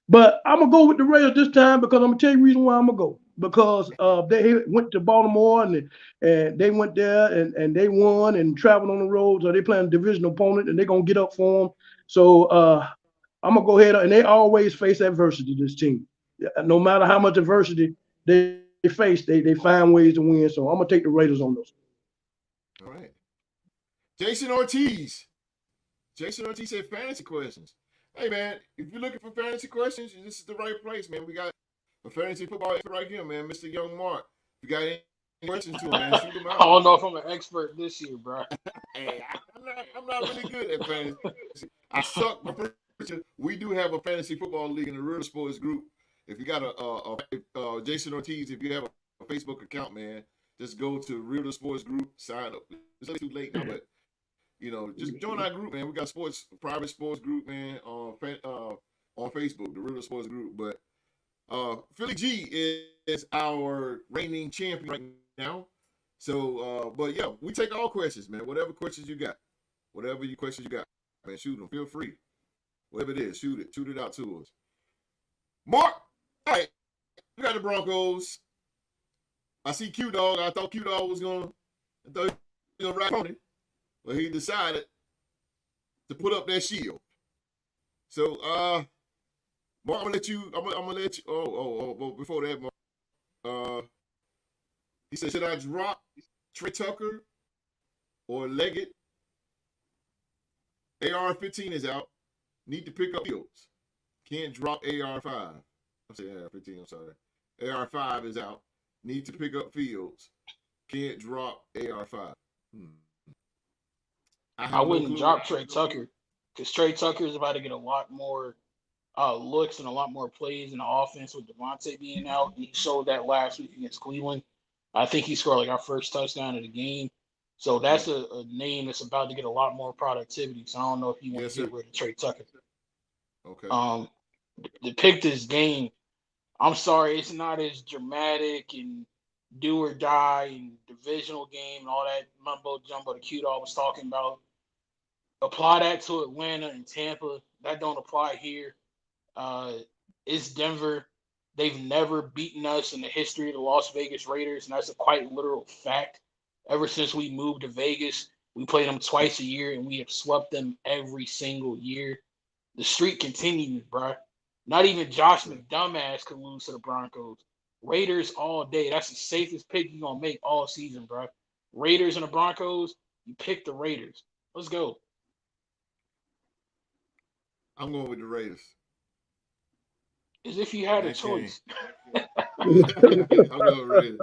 But I'm gonna go with the Raiders this time because I'm gonna tell you the reason why I'm gonna go. Because they went to Baltimore and they went there and they won and traveled on the road. So they playing a division opponent and they're gonna get up for them. So I'm gonna go ahead and they always face adversity, this team. No matter how much adversity they face, they find ways to win. So I'm gonna take the Raiders on those. All right. Jason Ortiz. Jason Ortiz said fantasy questions. Hey man, if you're looking for fantasy questions, this is the right place, man. We got a fantasy football expert right here, man, Mr. Young Mark. If you got any questions to him, man, shoot them out. I don't know if I'm an expert this year, bro. Hey, I'm not really good at fantasy. I suck. We do have a fantasy football league in the Real Sports group. If you got a Jason Ortiz, if you have a Facebook account, man, just go to Real Sports group, sign up. It's too late now, but just join our group, man. We got private sports group, man, on Facebook, the Real Sports group. But Philly G is our reigning champion right now. So, but yeah, we take all questions, man. Whatever questions you got, man, shoot them. Feel free. Whatever it is, shoot it out to us. Mark, all right, we got the Broncos. I see Q Dog. I thought Q Dog was gonna ride on it, but he decided to put up that shield. So, Mark, I'm gonna let you. Oh, before that, Mark, he said, should I drop Trey Tucker or Leggett? AR-15 is out. Need to pick up Fields. Can't drop AR-5. I'm saying AR-15, I'm sorry. AR-5 is out. Need to pick up Fields. Can't drop AR-5. I wouldn't drop Trey Tucker because Trey Tucker is about to get a lot more looks and a lot more plays in the offense with Devontae being out. He showed that last week against Cleveland. I think he scored like our first touchdown of the game. So that's a name that's about to get a lot more productivity. So I don't know if you want to get rid of Trey Tucker. Okay. To pick this game, I'm sorry, it's not as dramatic and do or die and divisional game and all that mumbo jumbo the Q Dog was talking about. Apply that to Atlanta and Tampa. That don't apply here. It's Denver. They've never beaten us in the history of the Las Vegas Raiders, and that's a quite literal fact. Ever since we moved to Vegas, we played them twice a year, and we have swept them every single year. The streak continues, bro. Not even Josh McDumbass could lose to the Broncos. Raiders all day. That's the safest pick you're going to make all season, bro. Raiders and the Broncos, you pick the Raiders. Let's go. I'm going with the Raiders. As if you had a choice. I'm going Raiders.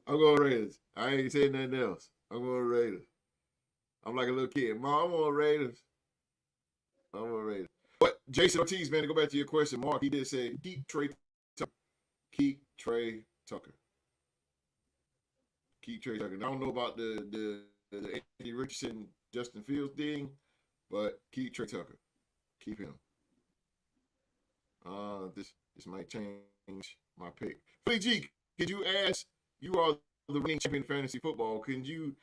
I'm going Raiders. I ain't saying nothing else. I'm going Raiders. I'm like a little kid. Mom, I'm going Raiders. But Jason Ortiz, man, to go back to your question, Mark, he did say keep Trey Tucker. Keep Trey Tucker. I don't know about the Anthony Richardson, Justin Fields thing, but keep Trey Tucker. Keep him. This might change my pick. Philly G, could you ask? You are the reigning champion in fantasy football. Can you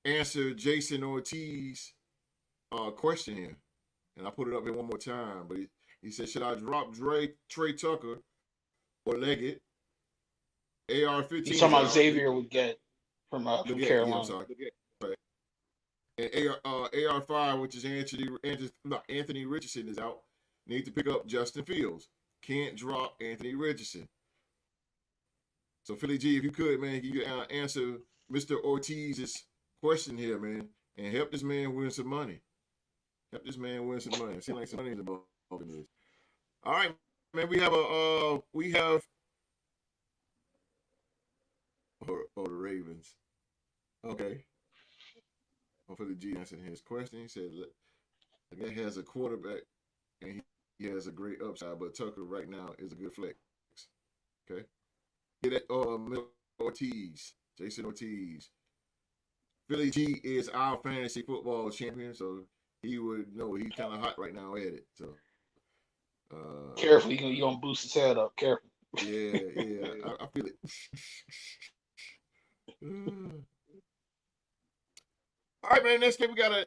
answer Jason Ortiz' question here? And I put it up here one more time. But he said, should I drop Trey Tucker or Leggett? AR-15. You're talking about Xavier would get from Carolina. Yeah, I'm sorry. Right. And AR-5, which is Anthony Richardson, is out. Need to pick up Justin Fields. Can't drop Anthony Richardson. So, Philly G, if you could, man, you could answer Mr. Ortiz's question here, man, and help this man win some money. It seems like some money is involved in this. All right, man, we have the Ravens. Okay. For the G answering his question, he said the guy has a quarterback and he has a great upside, but Tucker right now is a good flex. Okay. Get that Jason Ortiz. Philly G is our fantasy football champion, so he would know he's kind of hot right now at it. So careful, you're gonna boost his head up. Careful. Yeah, I feel it. All right, man. Next game we got an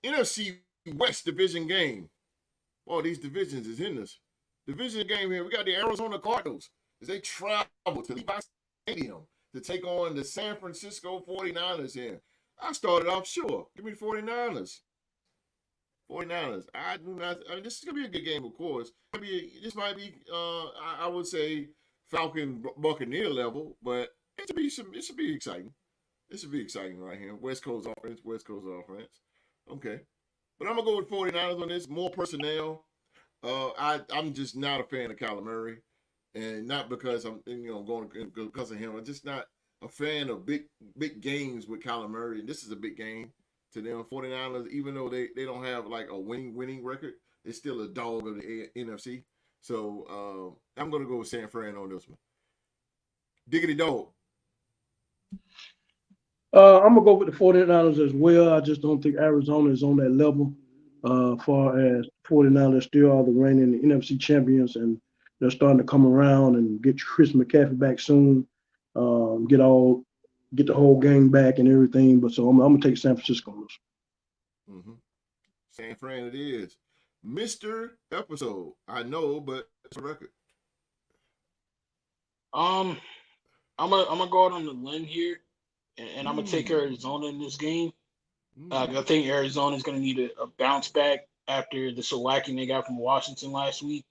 NFC West division game. Oh, these divisions is in this division game here. We got the Arizona Cardinals as they travel to Levi Stadium to take on the San Francisco 49ers here. I started off sure. Give me the 49ers. 49ers. I do not. I mean, this is gonna be a good game, of course. This might be. I would say Falcon Buccaneer level, but it should be some. It should be exciting. It should be exciting right here. West Coast offense. West Coast offense. Okay, but I'm gonna go with 49ers on this. More personnel. I'm just not a fan of Kyler Murray, and not because I'm going because of him. I'm just not a fan of big games with Kyler Murray. And this is a big game to them. 49ers, even though they don't have like a winning record, it's still a dog of the NFC. So I'm going to go with San Fran on this one. Diggity dog. I'm gonna go with the 49ers as well. I just don't think Arizona is on that level. Far as 49ers still are the reigning NFC champions, and they're starting to come around and get Chris McCaffrey back soon. Get the whole gang back and everything. But so I'm gonna take San Francisco on this. Mm-hmm. San Fran it is. Mr. Episode. I know, but it's a record. I'm gonna go out on the limb here, and I'm gonna take Arizona in this game. I think Arizona is gonna need a bounce back after the whacking they got from Washington last week.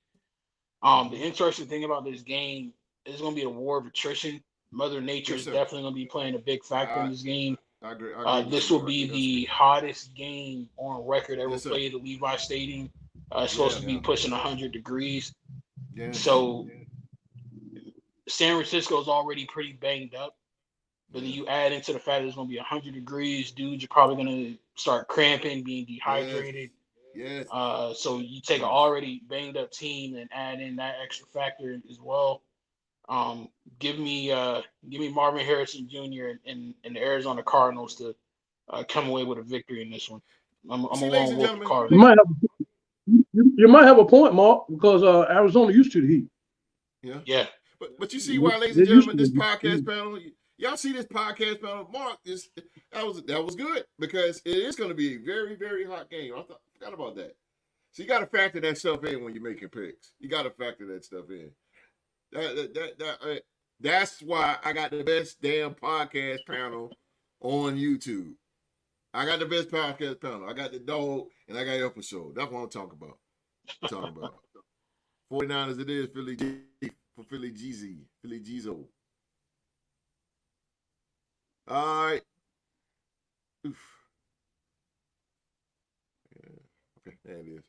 The interesting thing about this game is going to be a war of attrition. Mother Nature is definitely going to be playing a big factor in this game. I agree. This will be the hottest game on record ever played at Levi Stadium. It's supposed to be pushing 100 degrees. Yeah. So San Francisco is already pretty banged up. But then you add into the fact that it's going to be 100 degrees, dudes, you're probably going to start cramping, being dehydrated. Yes. So you take an already banged up team and add in that extra factor as well. Give me Marvin Harrison Jr. and the Arizona Cardinals to come away with a victory in this one. I'm along with the Cardinals. You might have a point, Mark, because Arizona used to the Heat. Yeah. But you see why, ladies and gentlemen, this podcast panel. Y'all see this podcast panel? Mark, that was good because it is going to be a very, very hot game. I forgot about that. So you got to factor that stuff in when you're making picks. You got to factor that stuff in. That's why I got the best damn podcast panel on YouTube. I got the best podcast panel. I got the dog and I got the episode. That's what I'm talking about. 49ers it is, Philly G for Philly GZ. Philly Gzo. All right. Oof. Yeah. Okay, there it is.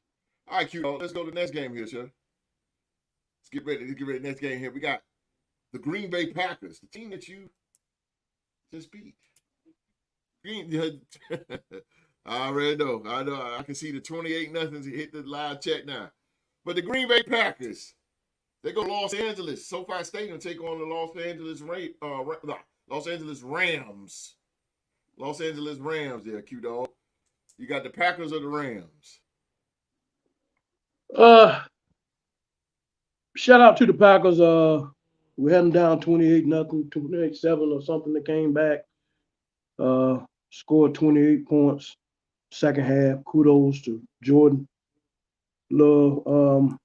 All right, Q. Let's go to the next game here, sir. Let's get ready. Let's get ready to the next game here. We got the Green Bay Packers, the team that you just beat. I already know. I know. I can see the 28-0 hit the live chat now. But the Green Bay Packers, they go to Los Angeles. SoFi Stadium take on the Los Angeles Rams. Los Angeles Rams there, Q-Dog. You got the Packers or the Rams? Shout out to the Packers. We had them down 28-0, 28-7 or something. They came back, scored 28 points second half. Kudos to Jordan Love.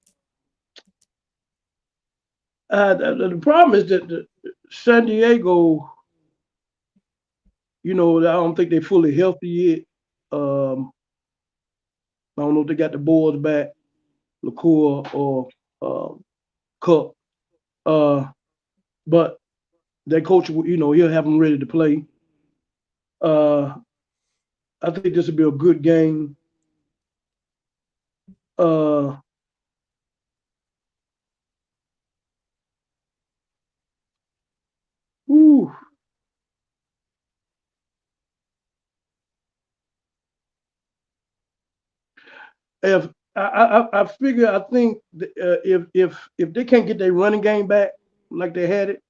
The problem is that San Diego, I don't think they're fully healthy yet. I don't know if they got the boys back, LaCour or Cup. But their coach, he'll have them ready to play. I think this will be a good game. If I figure, I think if they can't get their running game back like they had it,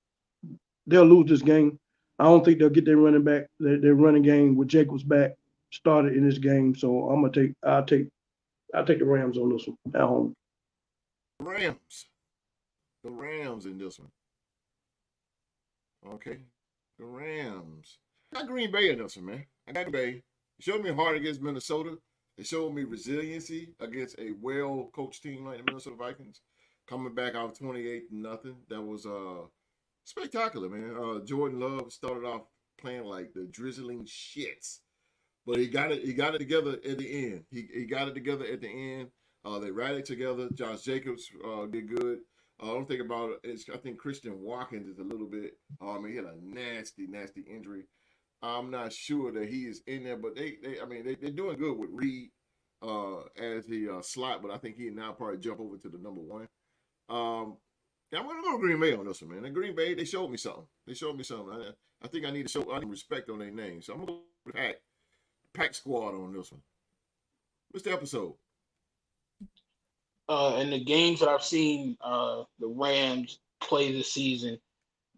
they'll lose this game. I don't think they'll get their running back, their running game with Jacobs back started in this game. So I'll take the Rams on this one at home. The Rams in this one. Okay, the Rams. I got Green Bay in this one, man. I got Green Bay. It showed me hard against Minnesota. It showed me resiliency against a well-coached team like the Minnesota Vikings, coming back out 28-0. That was spectacular, man. Jordan Love started off playing like the drizzling shits But he got it. He got it together at the end. He got it together at the end. They rallied together. Josh Jacobs did good. Don't think about it. I think Christian Watkins is a little bit. He had a nasty injury. I'm not sure that he is in there, but they're doing good with Reed as the slot. But I think he now probably jump over to the number one. Yeah, I'm gonna go to Green Bay on this one, man. And Green Bay, they showed me something. I think I need to show respect on their name. So I'm gonna go with Pack Squad on this one. What's the episode? In the games that I've seen the Rams play this season,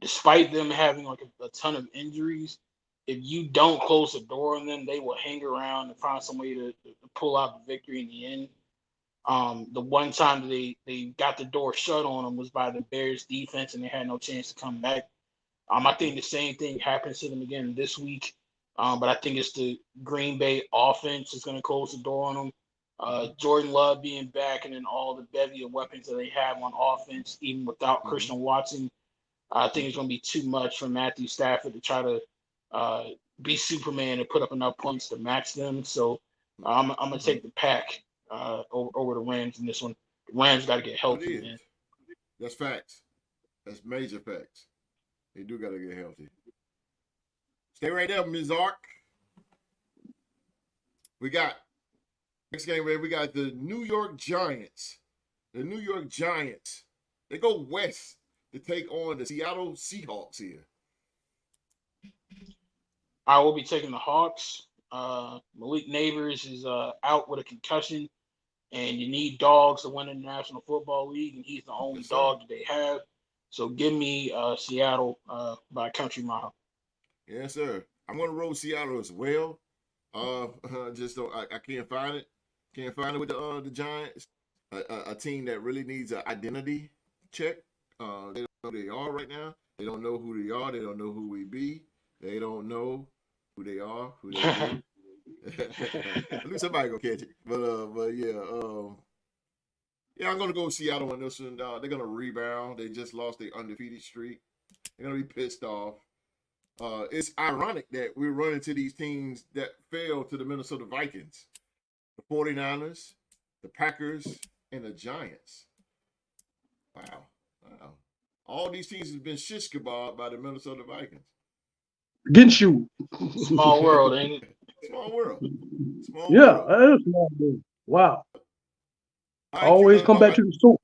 despite them having like a ton of injuries, if you don't close the door on them, they will hang around and find some way to pull out the victory in the end. The one time they got the door shut on them was by the Bears defense, and they had no chance to come back. I think the same thing happens to them again this week. But I think it's the Green Bay offense is going to close the door on them. Jordan Love being back, and then all the bevy of weapons that they have on offense, even without Christian Watson, I think it's going to be too much for Matthew Stafford to try to be Superman and put up enough points to match them. So I'm going to take the Pack over the Rams in this one. The Rams got to get healthy, man. That's facts. That's major facts. They do got to get healthy. Stay right there, Ms. Ark. We got next game, man. We got the New York Giants. The New York Giants. They go west to take on the Seattle Seahawks here. I will be taking the Hawks. Malik Neighbors is out with a concussion, and you need dogs to win in the National Football League, and he's the only dog that they have. So give me Seattle by a country mile. Yes, sir. I'm going to roll Seattle as well. Just don't. I can't find it. Can't find it with the Giants. A team that really needs an identity check. They don't know who they are right now. They don't know who they are. They don't know who we be. They don't know who they are. Who they be. At least somebody gonna catch it. But yeah, I'm gonna go with Seattle on this one. They're gonna rebound. They just lost their undefeated streak. They're gonna be pissed off. It's ironic that we're running to these teams that fell to the Minnesota Vikings, the 49ers, the Packers, and the Giants. Wow. All these teams have been shish kebabbed by the Minnesota Vikings. Against you. Small world, ain't it? Small world. Yeah, that is small world. Wow. Always come back to the source.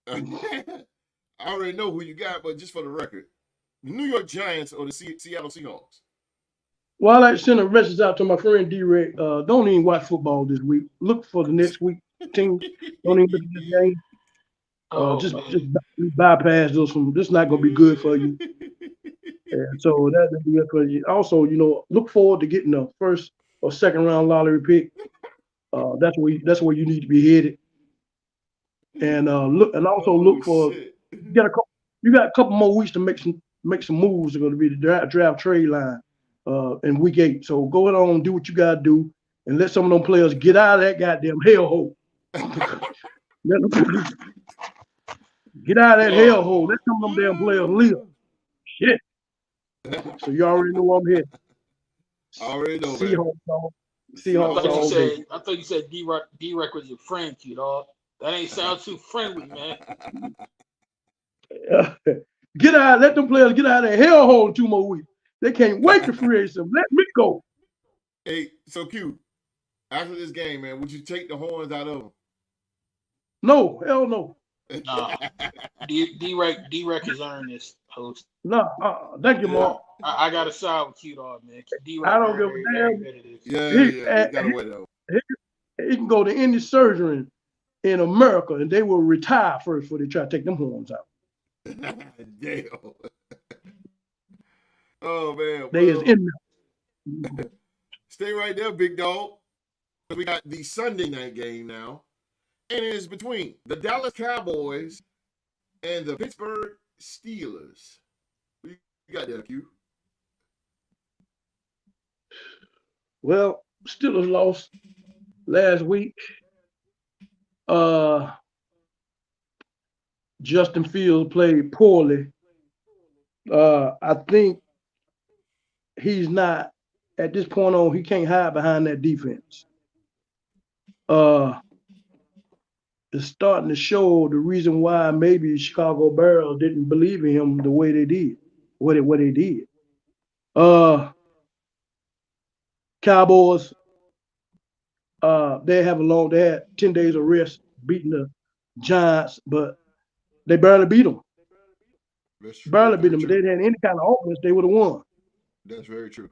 I already know who you got, but just for the record, the New York Giants or the Seattle Seahawks? Well, I like to send a message out to my friend D-Ray. Don't even watch football this week. Look for the next week team. Don't even look at this game. Just bypass those. This is not going to be good for you. And so that's good for you. Also, look forward to getting the first or second round lottery pick. That's where you need to be headed. And look for you got a couple more weeks to make some moves. Are going to be the draft trade line in week 8. So go ahead on and do what you got to do, and let some of them players get out of that goddamn hellhole. Get out of that hellhole. Let some of them damn players live. Shit. So you already know I'm here. Already know, Seahawks. I thought you said D-Rec was your friend, you dog. That ain't sound too friendly, man. Get out. Let them players get out of that hellhole in 2 more weeks. They can't wait to free agent. Let me go. Hey, so Q, after this game, man, would you take the horns out of them? No, hell no. D-Rec has earned this, host. No, thank you, Mark. I got to side with Q Dog, man. I don't give a damn. Yeah, you gotta wait though. He can go to any surgery in America, and they will retire first before they try to take them horns out. Damn. Oh man. They is in there. Stay right there, big dog. We got the Sunday night game now. And it is between the Dallas Cowboys and the Pittsburgh Steelers. What you got there, Q? Well, Steelers lost last week. Justin Fields played poorly. I think he's not at this point on, he can't hide behind that defense. It's starting to show the reason why maybe Chicago Bears didn't believe in him the way they did, what they did. Cowboys, they had 10 days of rest beating the Giants, but they barely beat them. That's true. Barely beat them. If they had any kind of offense, they would have won. That's very true.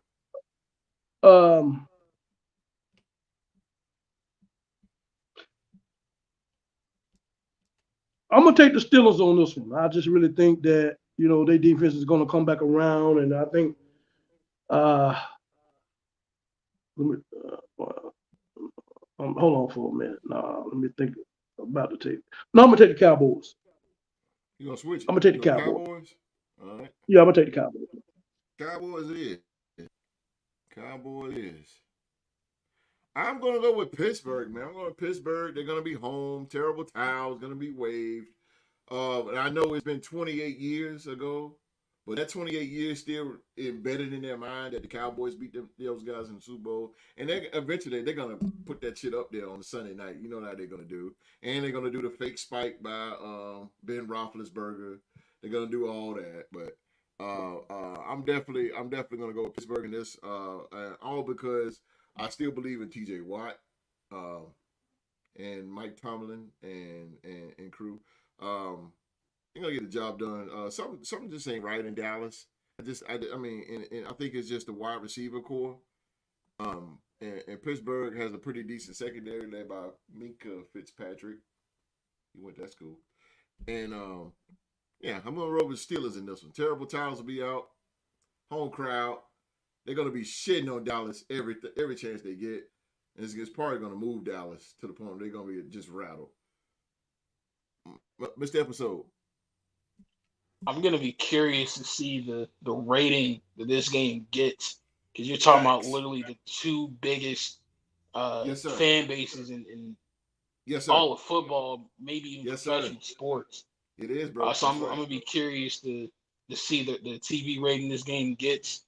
I'm gonna take the Steelers on this one. I just really think that their defense is gonna come back around, and I think hold on for a minute. Let me think about the tape. No, I'm gonna take the Cowboys. You gonna switch? I'm gonna take the Cowboys. All right. Yeah, I'm gonna take the Cowboys. Cowboys is. Cowboys is. I'm gonna go with Pittsburgh, man. I'm going to Pittsburgh. They're gonna be home. Terrible towel's gonna be waved. And I know it's been 28 years ago, but that 28 years still embedded in their mind that the Cowboys beat those guys in the Super Bowl, and eventually they're gonna put that shit up there on Sunday night. You know how they're gonna do, and they're gonna do the fake spike by Ben Roethlisberger. They're gonna do all that, but I'm definitely gonna go with Pittsburgh in this, all because I still believe in T.J. Watt and Mike Tomlin and crew. You're gonna get the job done. Something just ain't right in Dallas. I mean, and I think it's just the wide receiver core. And Pittsburgh has a pretty decent secondary led by Minka Fitzpatrick. He went to that school. And yeah, I'm gonna roll with Steelers in this one. Terrible towels will be out. Home crowd. They're gonna be shitting on Dallas every chance they get. And it's probably gonna move Dallas to the point where they're gonna be just rattled. Missed the episode. I'm gonna be curious to see the rating that this game gets, because you're talking about literally the two biggest fan bases in all of football, maybe even professional sports. It is, bro. So I'm gonna be curious to see the TV rating this game gets.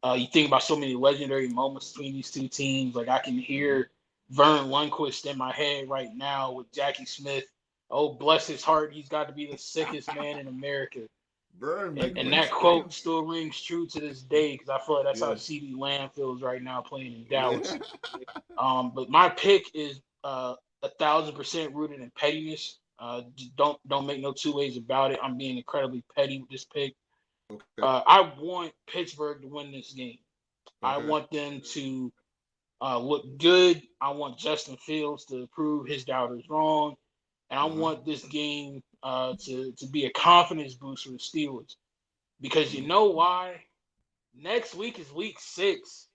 You think about so many legendary moments between these two teams. Like, I can hear Vern Lundquist in my head right now with Jackie Smith. Oh, bless his heart, he's got to be the sickest man in America. And that quote still rings true to this day, because I feel like that's how CeeDee Lamb feels right now playing in Dallas. But my pick is 1,000% rooted in pettiness. Don't make no two ways about it. I'm being incredibly petty with this pick. Okay. I want Pittsburgh to win this game. Okay. I want them to look good. I want Justin Fields to prove his doubters wrong. And I want this game to be a confidence boost for the Steelers. Because you know why? Next week is week 6.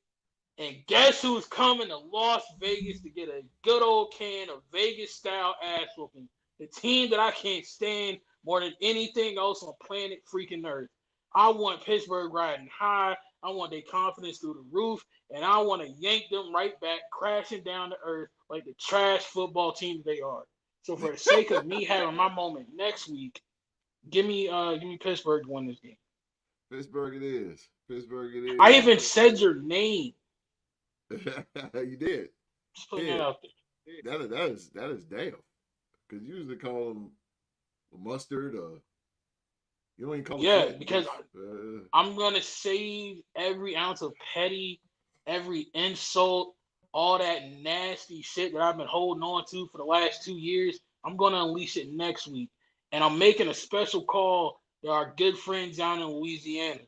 And guess who's coming to Las Vegas to get a good old can of Vegas-style ass whooping? The team that I can't stand more than anything else on planet freaking Earth. I want Pittsburgh riding high. I want their confidence through the roof. And I want to yank them right back, crashing down to earth like the trash football team they are. So for the sake of me having my moment next week, give me Pittsburgh to win this game. Pittsburgh it is. Pittsburgh it is. I even said your name. You did. Just putting that out there. That is damn. Because you usually call them mustard or you don't even call them fat. Because I'm gonna save every ounce of petty, every insult, all that nasty shit that I've been holding on to for the last 2 years. I'm gonna unleash it next week. And I'm making a special call to our good friends down in Louisiana.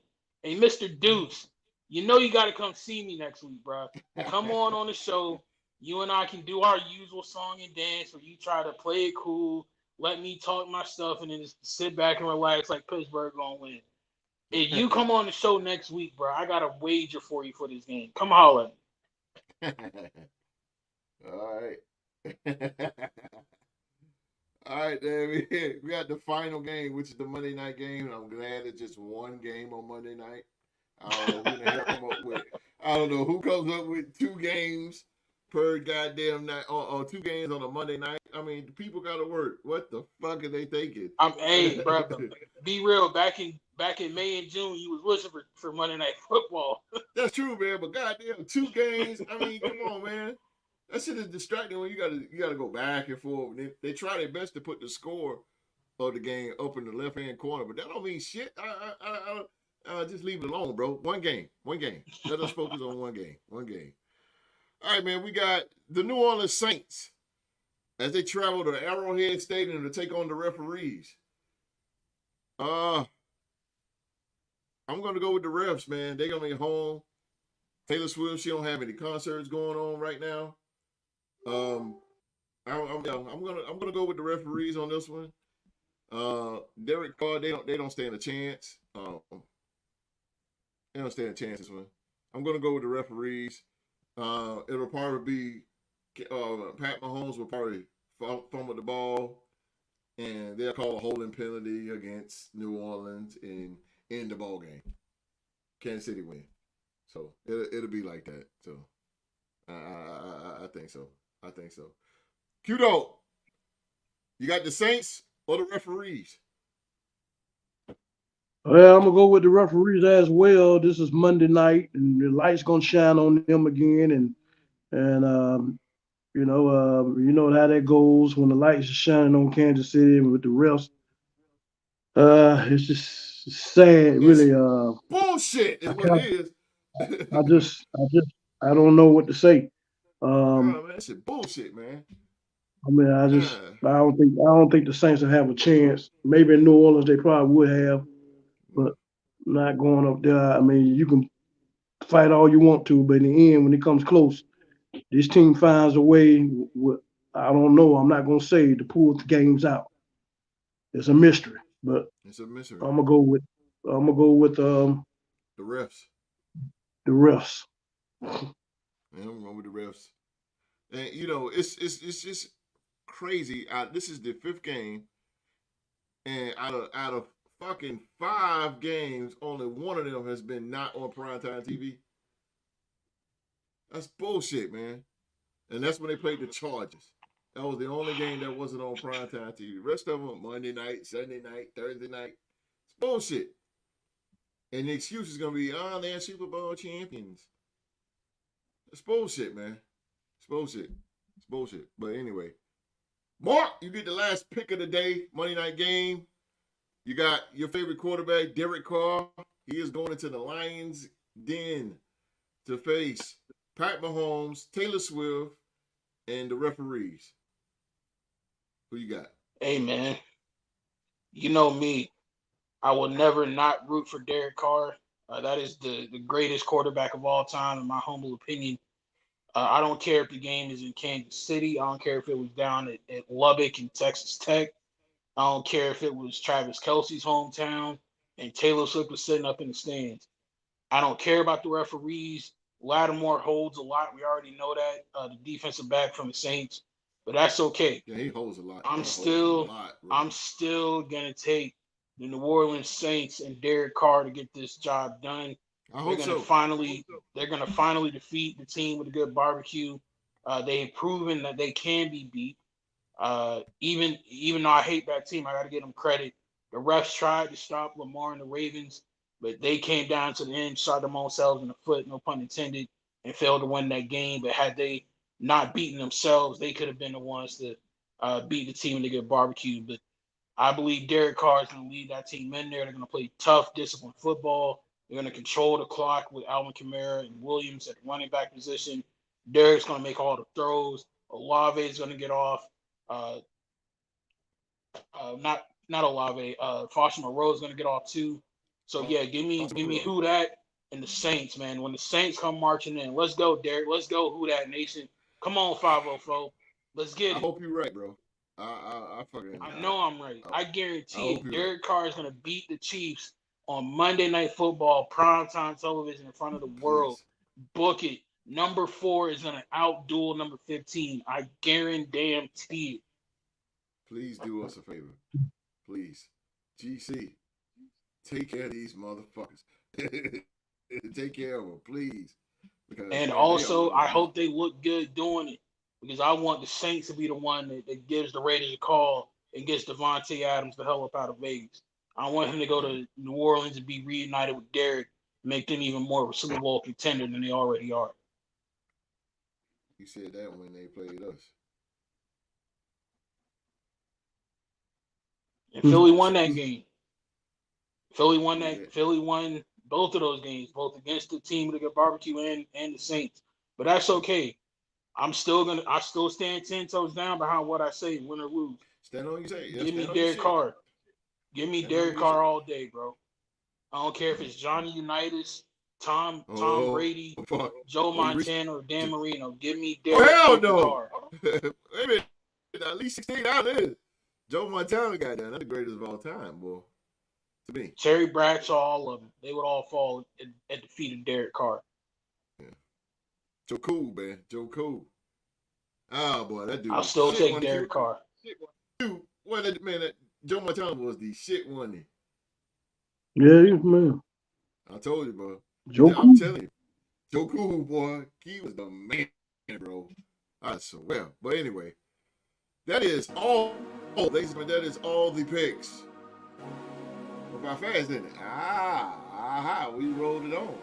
Hey, Mr. Deuce, you know you got to come see me next week, bro. Come on the show. You and I can do our usual song and dance where you try to play it cool, let me talk my stuff, and then just sit back and relax like Pittsburgh gonna win. If you come on the show next week, bro, I got a wager for you for this game. Come holler at me. All right. All right, then we got the final game, which is the Monday night game. And I'm glad it's just one game on Monday night. I don't know who the hell come up with. I don't know who comes up with 2 games per goddamn night, or 2 games on a Monday night. I mean, people got to work. What the fuck are they thinking? Hey, bro, be real. Back in May and June, you was wishing for Monday Night Football. That's true, man. But goddamn, 2 games. I mean, come on, man. That shit is distracting when you gotta go back and forth. They try their best to put the score of the game up in the left hand corner, but that don't mean shit. Just leave it alone, bro. One game. Let us focus on one game. All right, man. We got the New Orleans Saints as they travel to Arrowhead Stadium to take on the referees. I'm gonna go with the refs, man. They're gonna be home. Taylor Swift, she don't have any concerts going on right now. I'm gonna go with the referees on this one. Derek Carr, they don't stand a chance. They don't stand a chance this one. I'm gonna go with the referees. It'll probably be Pat Mahomes will probably fumble the ball, and they'll call a holding penalty against New Orleans and end the ball game. Kansas City win. So it'll be like that. So I think so. Q-Dog, you got the Saints or the referees? Well, I'm gonna go with the referees as well. This is Monday night, and the light's gonna shine on them again, and you know how that goes when the lights are shining on Kansas City and with the refs. It's just sad, really. Bullshit is what it is. I don't know what to say. Man, that shit bullshit, man. I mean, I don't think the Saints will have a chance. Maybe in New Orleans they probably would have, but not going up there. I mean, you can fight all you want to, but in the end, when it comes close, this team finds a way. I don't know. I'm not gonna say to pull the games out. It's a mystery, but it's a mystery. I'm gonna go with the refs. The refs. Yeah, I'm going with the refs. And you know, it's just crazy. This is the 5th game, and out of fucking 5 games, only one of them has been not on primetime TV. That's bullshit, man. And that's when they played the Chargers. That was the only game that wasn't on primetime TV. The rest of them, Monday night, Sunday night, Thursday night. It's bullshit. And the excuse is going to be, they're Super Bowl champions. It's bullshit, man. It's bullshit. But anyway, Mark, you get the last pick of the day, Monday night game. You got your favorite quarterback, Derek Carr. He is going into the Lions' den to face Pat Mahomes, Taylor Swift, and the referees. Who you got? Hey, man. You know me. I will never not root for Derek Carr. That is the greatest quarterback of all time, in my humble opinion. I don't care if the game is in Kansas City. I don't care if it was down at Lubbock and Texas Tech. I don't care if it was Travis Kelce's hometown and Taylor Swift was sitting up in the stands. I don't care about the referees. Lattimore holds a lot. We already know that. The defensive back from the Saints. But that's okay. Yeah, he holds a lot. I'm still gonna take the New Orleans Saints and Derek Carr to get this job done. They're gonna finally defeat the team with a good barbecue. They've proven that they can be beat. Even though I hate that team, I got to give them credit. The refs tried to stop Lamar and the Ravens, but they came down to the end, shot themselves in the foot, no pun intended, and failed to win that game. But had they not beaten themselves, they could have been the ones to beat the team to get barbecued. But I believe Derek Carr is going to lead that team in there. They're going to play tough, disciplined football. They're going to control the clock with Alvin Kamara and Williams at the running back position. Derek's going to make all the throws. Olave is going to get off. Not Olave. Foster Moreau is going to get off too. So yeah, give me who that and the Saints, man. When the Saints come marching in, let's go, Derek. Let's go, who that nation. Come on, 504. Let's get it. I hope you're right, bro. I know I'm right. I guarantee it. Derek Carr is going to beat the Chiefs on Monday Night Football, primetime television in front of the world. Book it. Number 4 is going to outduel number 15. I guarantee it. Please do us a favor. Please. GC, take care of these motherfuckers. Take care of them, please. And also, I hope they look good doing it. because I want the Saints to be the one that gives the Raiders a call and gets Devontae Adams the hell up out of Vegas. I want him to go to New Orleans and be reunited with Derek, make them even more of a Super Bowl contender than they already are. You said that when they played us. And Philly won that game. Philly won both of those games, both against the team that got barbecue and the Saints. But that's okay. I still stand 10 toes down behind what I say, win or lose. Stand on your say. Give me Derek Carr. Give me Derek Carr all day, bro. I don't care if it's Johnny Unitas, Tom Brady, Joe Montana, or Dan Marino. Give me Derek Carr. Wait a minute. At least 16 out there. Joe Montana got that. That's the greatest of all time, boy. To me. Terry Bradshaw, all of them. They would all fall at the feet of Derek Carr. Yeah. Joe Cool, man. Joe Cool. Oh, boy, that dude. I'll still take Derek Carr. Dude, Joe Montana was the shit, wasn't he? Yeah, man. I told you, bro. Joe Cool. I'm telling you. Joe Cool, boy. He was the man, bro. I swear. But anyway, that is all, ladies and gentlemen. That is all the picks. About fast, didn't it? We rolled it on.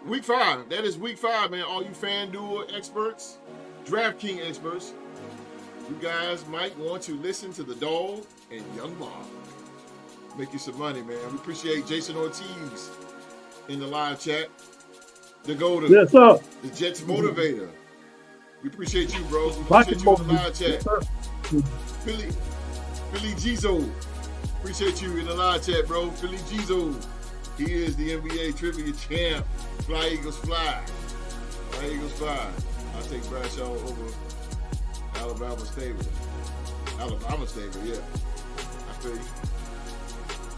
Week 5. That is week 5, man. All you FanDuel experts, DraftKings experts, you guys might want to listen to the Dog and Young Bob. Make you some money, man. We appreciate Jason Ortiz in the live chat. The Golden. Yes, sir. The Jets motivator. We appreciate you, bro. We appreciate you in the live chat. Philly Gizo. Appreciate you in the live chat, bro. Philly Gizo. He is the NBA trivia champ. Fly Eagles fly. Fly Eagles fly. I'll take Bradshaw over Alabama State, yeah. I feel you.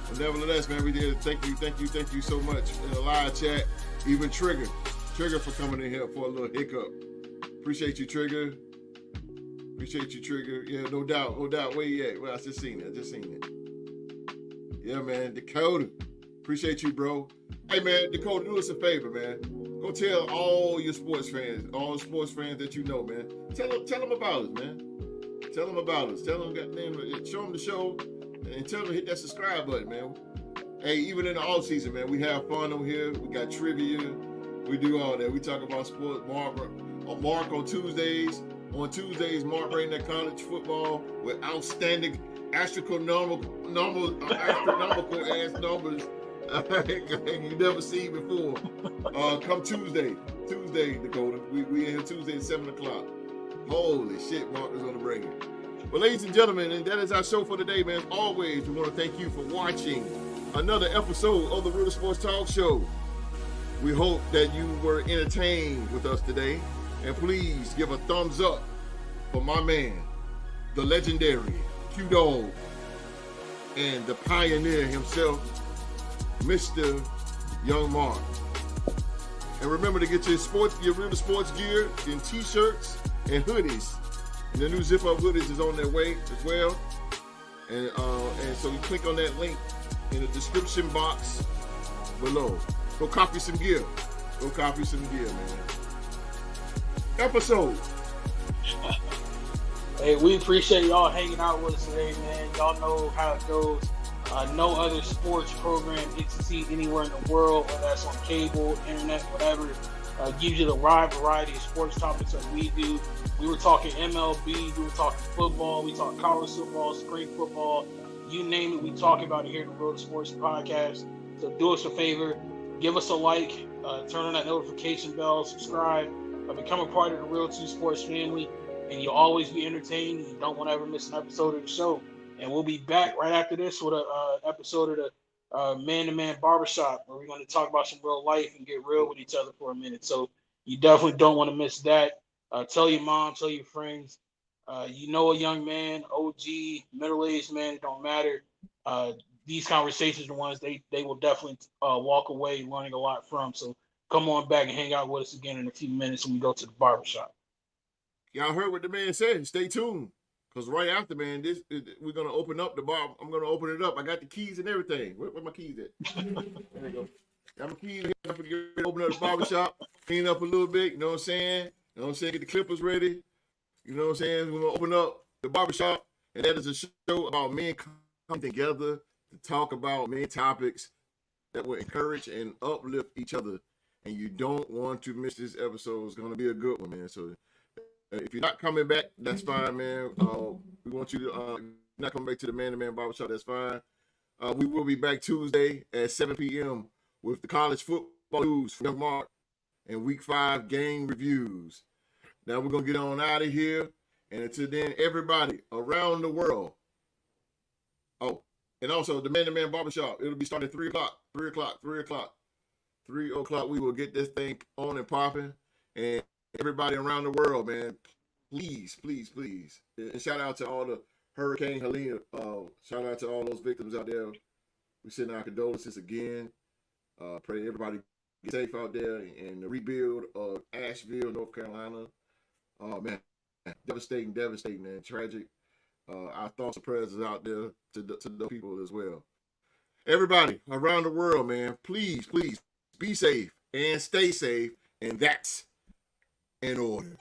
But nevertheless, man, we did. Thank you so much in the live chat. Even Trigger for coming in here for a little hiccup. Appreciate you, Trigger. Yeah, no doubt. Where you at? Well, I just seen it. Yeah, man. Dakota. Appreciate you, bro. Hey, man, Dakota, do us a favor, man. Go tell all your sports fans, all the sports fans that you know, man. Tell them about us, man. Tell them about us. Tell them, show them the show, and tell them to hit that subscribe button, man. Hey, even in the off season, man, we have fun on here. We got trivia. We do all that. We talk about sports. Mark on Tuesdays. On Tuesdays, Mark bring that college football with outstanding astronomical ass numbers you never seen before. Come Tuesday, Dakota. We in here Tuesday at 7 o'clock. Holy shit, Mark is gonna bring it. Well, ladies and gentlemen, and that is our show for today, man. As always, we want to thank you for watching another episode of the Real Sports Talk Show. We hope that you were entertained with us today. And please give a thumbs up for my man, the legendary Q-Dog, and the pioneer himself, Mr. Young Mark. And remember to get your Real Sports gear in t-shirts and hoodies. And the new zip-up hoodies is on their way as well. And so you click on that link in the description box below. Go copy some gear. Man. Episode. Hey, we appreciate y'all hanging out with us today, man. Y'all know how it goes. No other sports program gets to see anywhere in the world, whether that's on cable, internet, whatever. Gives you the wide variety of sports topics that we do. We were talking MLB, we were talking football, we talked college football, spring football, you name it, we talk about it here in the Road to Sports podcast. So do us a favor, give us a like, turn on that notification bell, subscribe, become a part of the Real 2 Sports family, and you'll always be entertained. You don't want to ever miss an episode of the show. And we'll be back right after this with an episode of the Man-to-Man Barbershop, where we're going to talk about some real life and get real with each other for a minute. So you definitely don't want to miss that. Tell your mom, tell your friends. You know a young man, OG, middle-aged man, it don't matter. These conversations are the ones they will definitely walk away learning a lot from. So come on back and hang out with us again in a few minutes when we go to the barbershop. Y'all heard what the man said. Stay tuned. Because right after, man, we're going to open up the bar. I'm going to open it up. I got the keys and everything. Where my keys at? There you go. Got my keys. Open up the barbershop. Clean up a little bit. You know what I'm saying? Get the clippers ready. You know what I'm saying? We're going to open up the barbershop, and that is a show about men coming together to talk about many topics that will encourage and uplift each other. And you don't want to miss this episode. It's going to be a good one, man. So if you're not coming back, that's fine, man. We want you to not come back to the Man-to-Man Barbershop. That's fine. We will be back Tuesday at 7 p.m. with the college football news from Young Mark and Week 5 game reviews. Now we're going to get on out of here. And until then, everybody around the world. Oh, and also the Man-to-Man Barbershop. It'll be starting at 3 o'clock. 3 o'clock, we will get this thing on and popping. And everybody around the world, man, please. And shout out to all the Hurricane Helene. Shout out to all those victims out there. We send our condolences again. Pray everybody get safe out there in the rebuild of Asheville, North Carolina. Oh, man, devastating, and tragic. Our thoughts and prayers is out there to the people as well. Everybody around the world, man, please be safe and stay safe. And that's in order.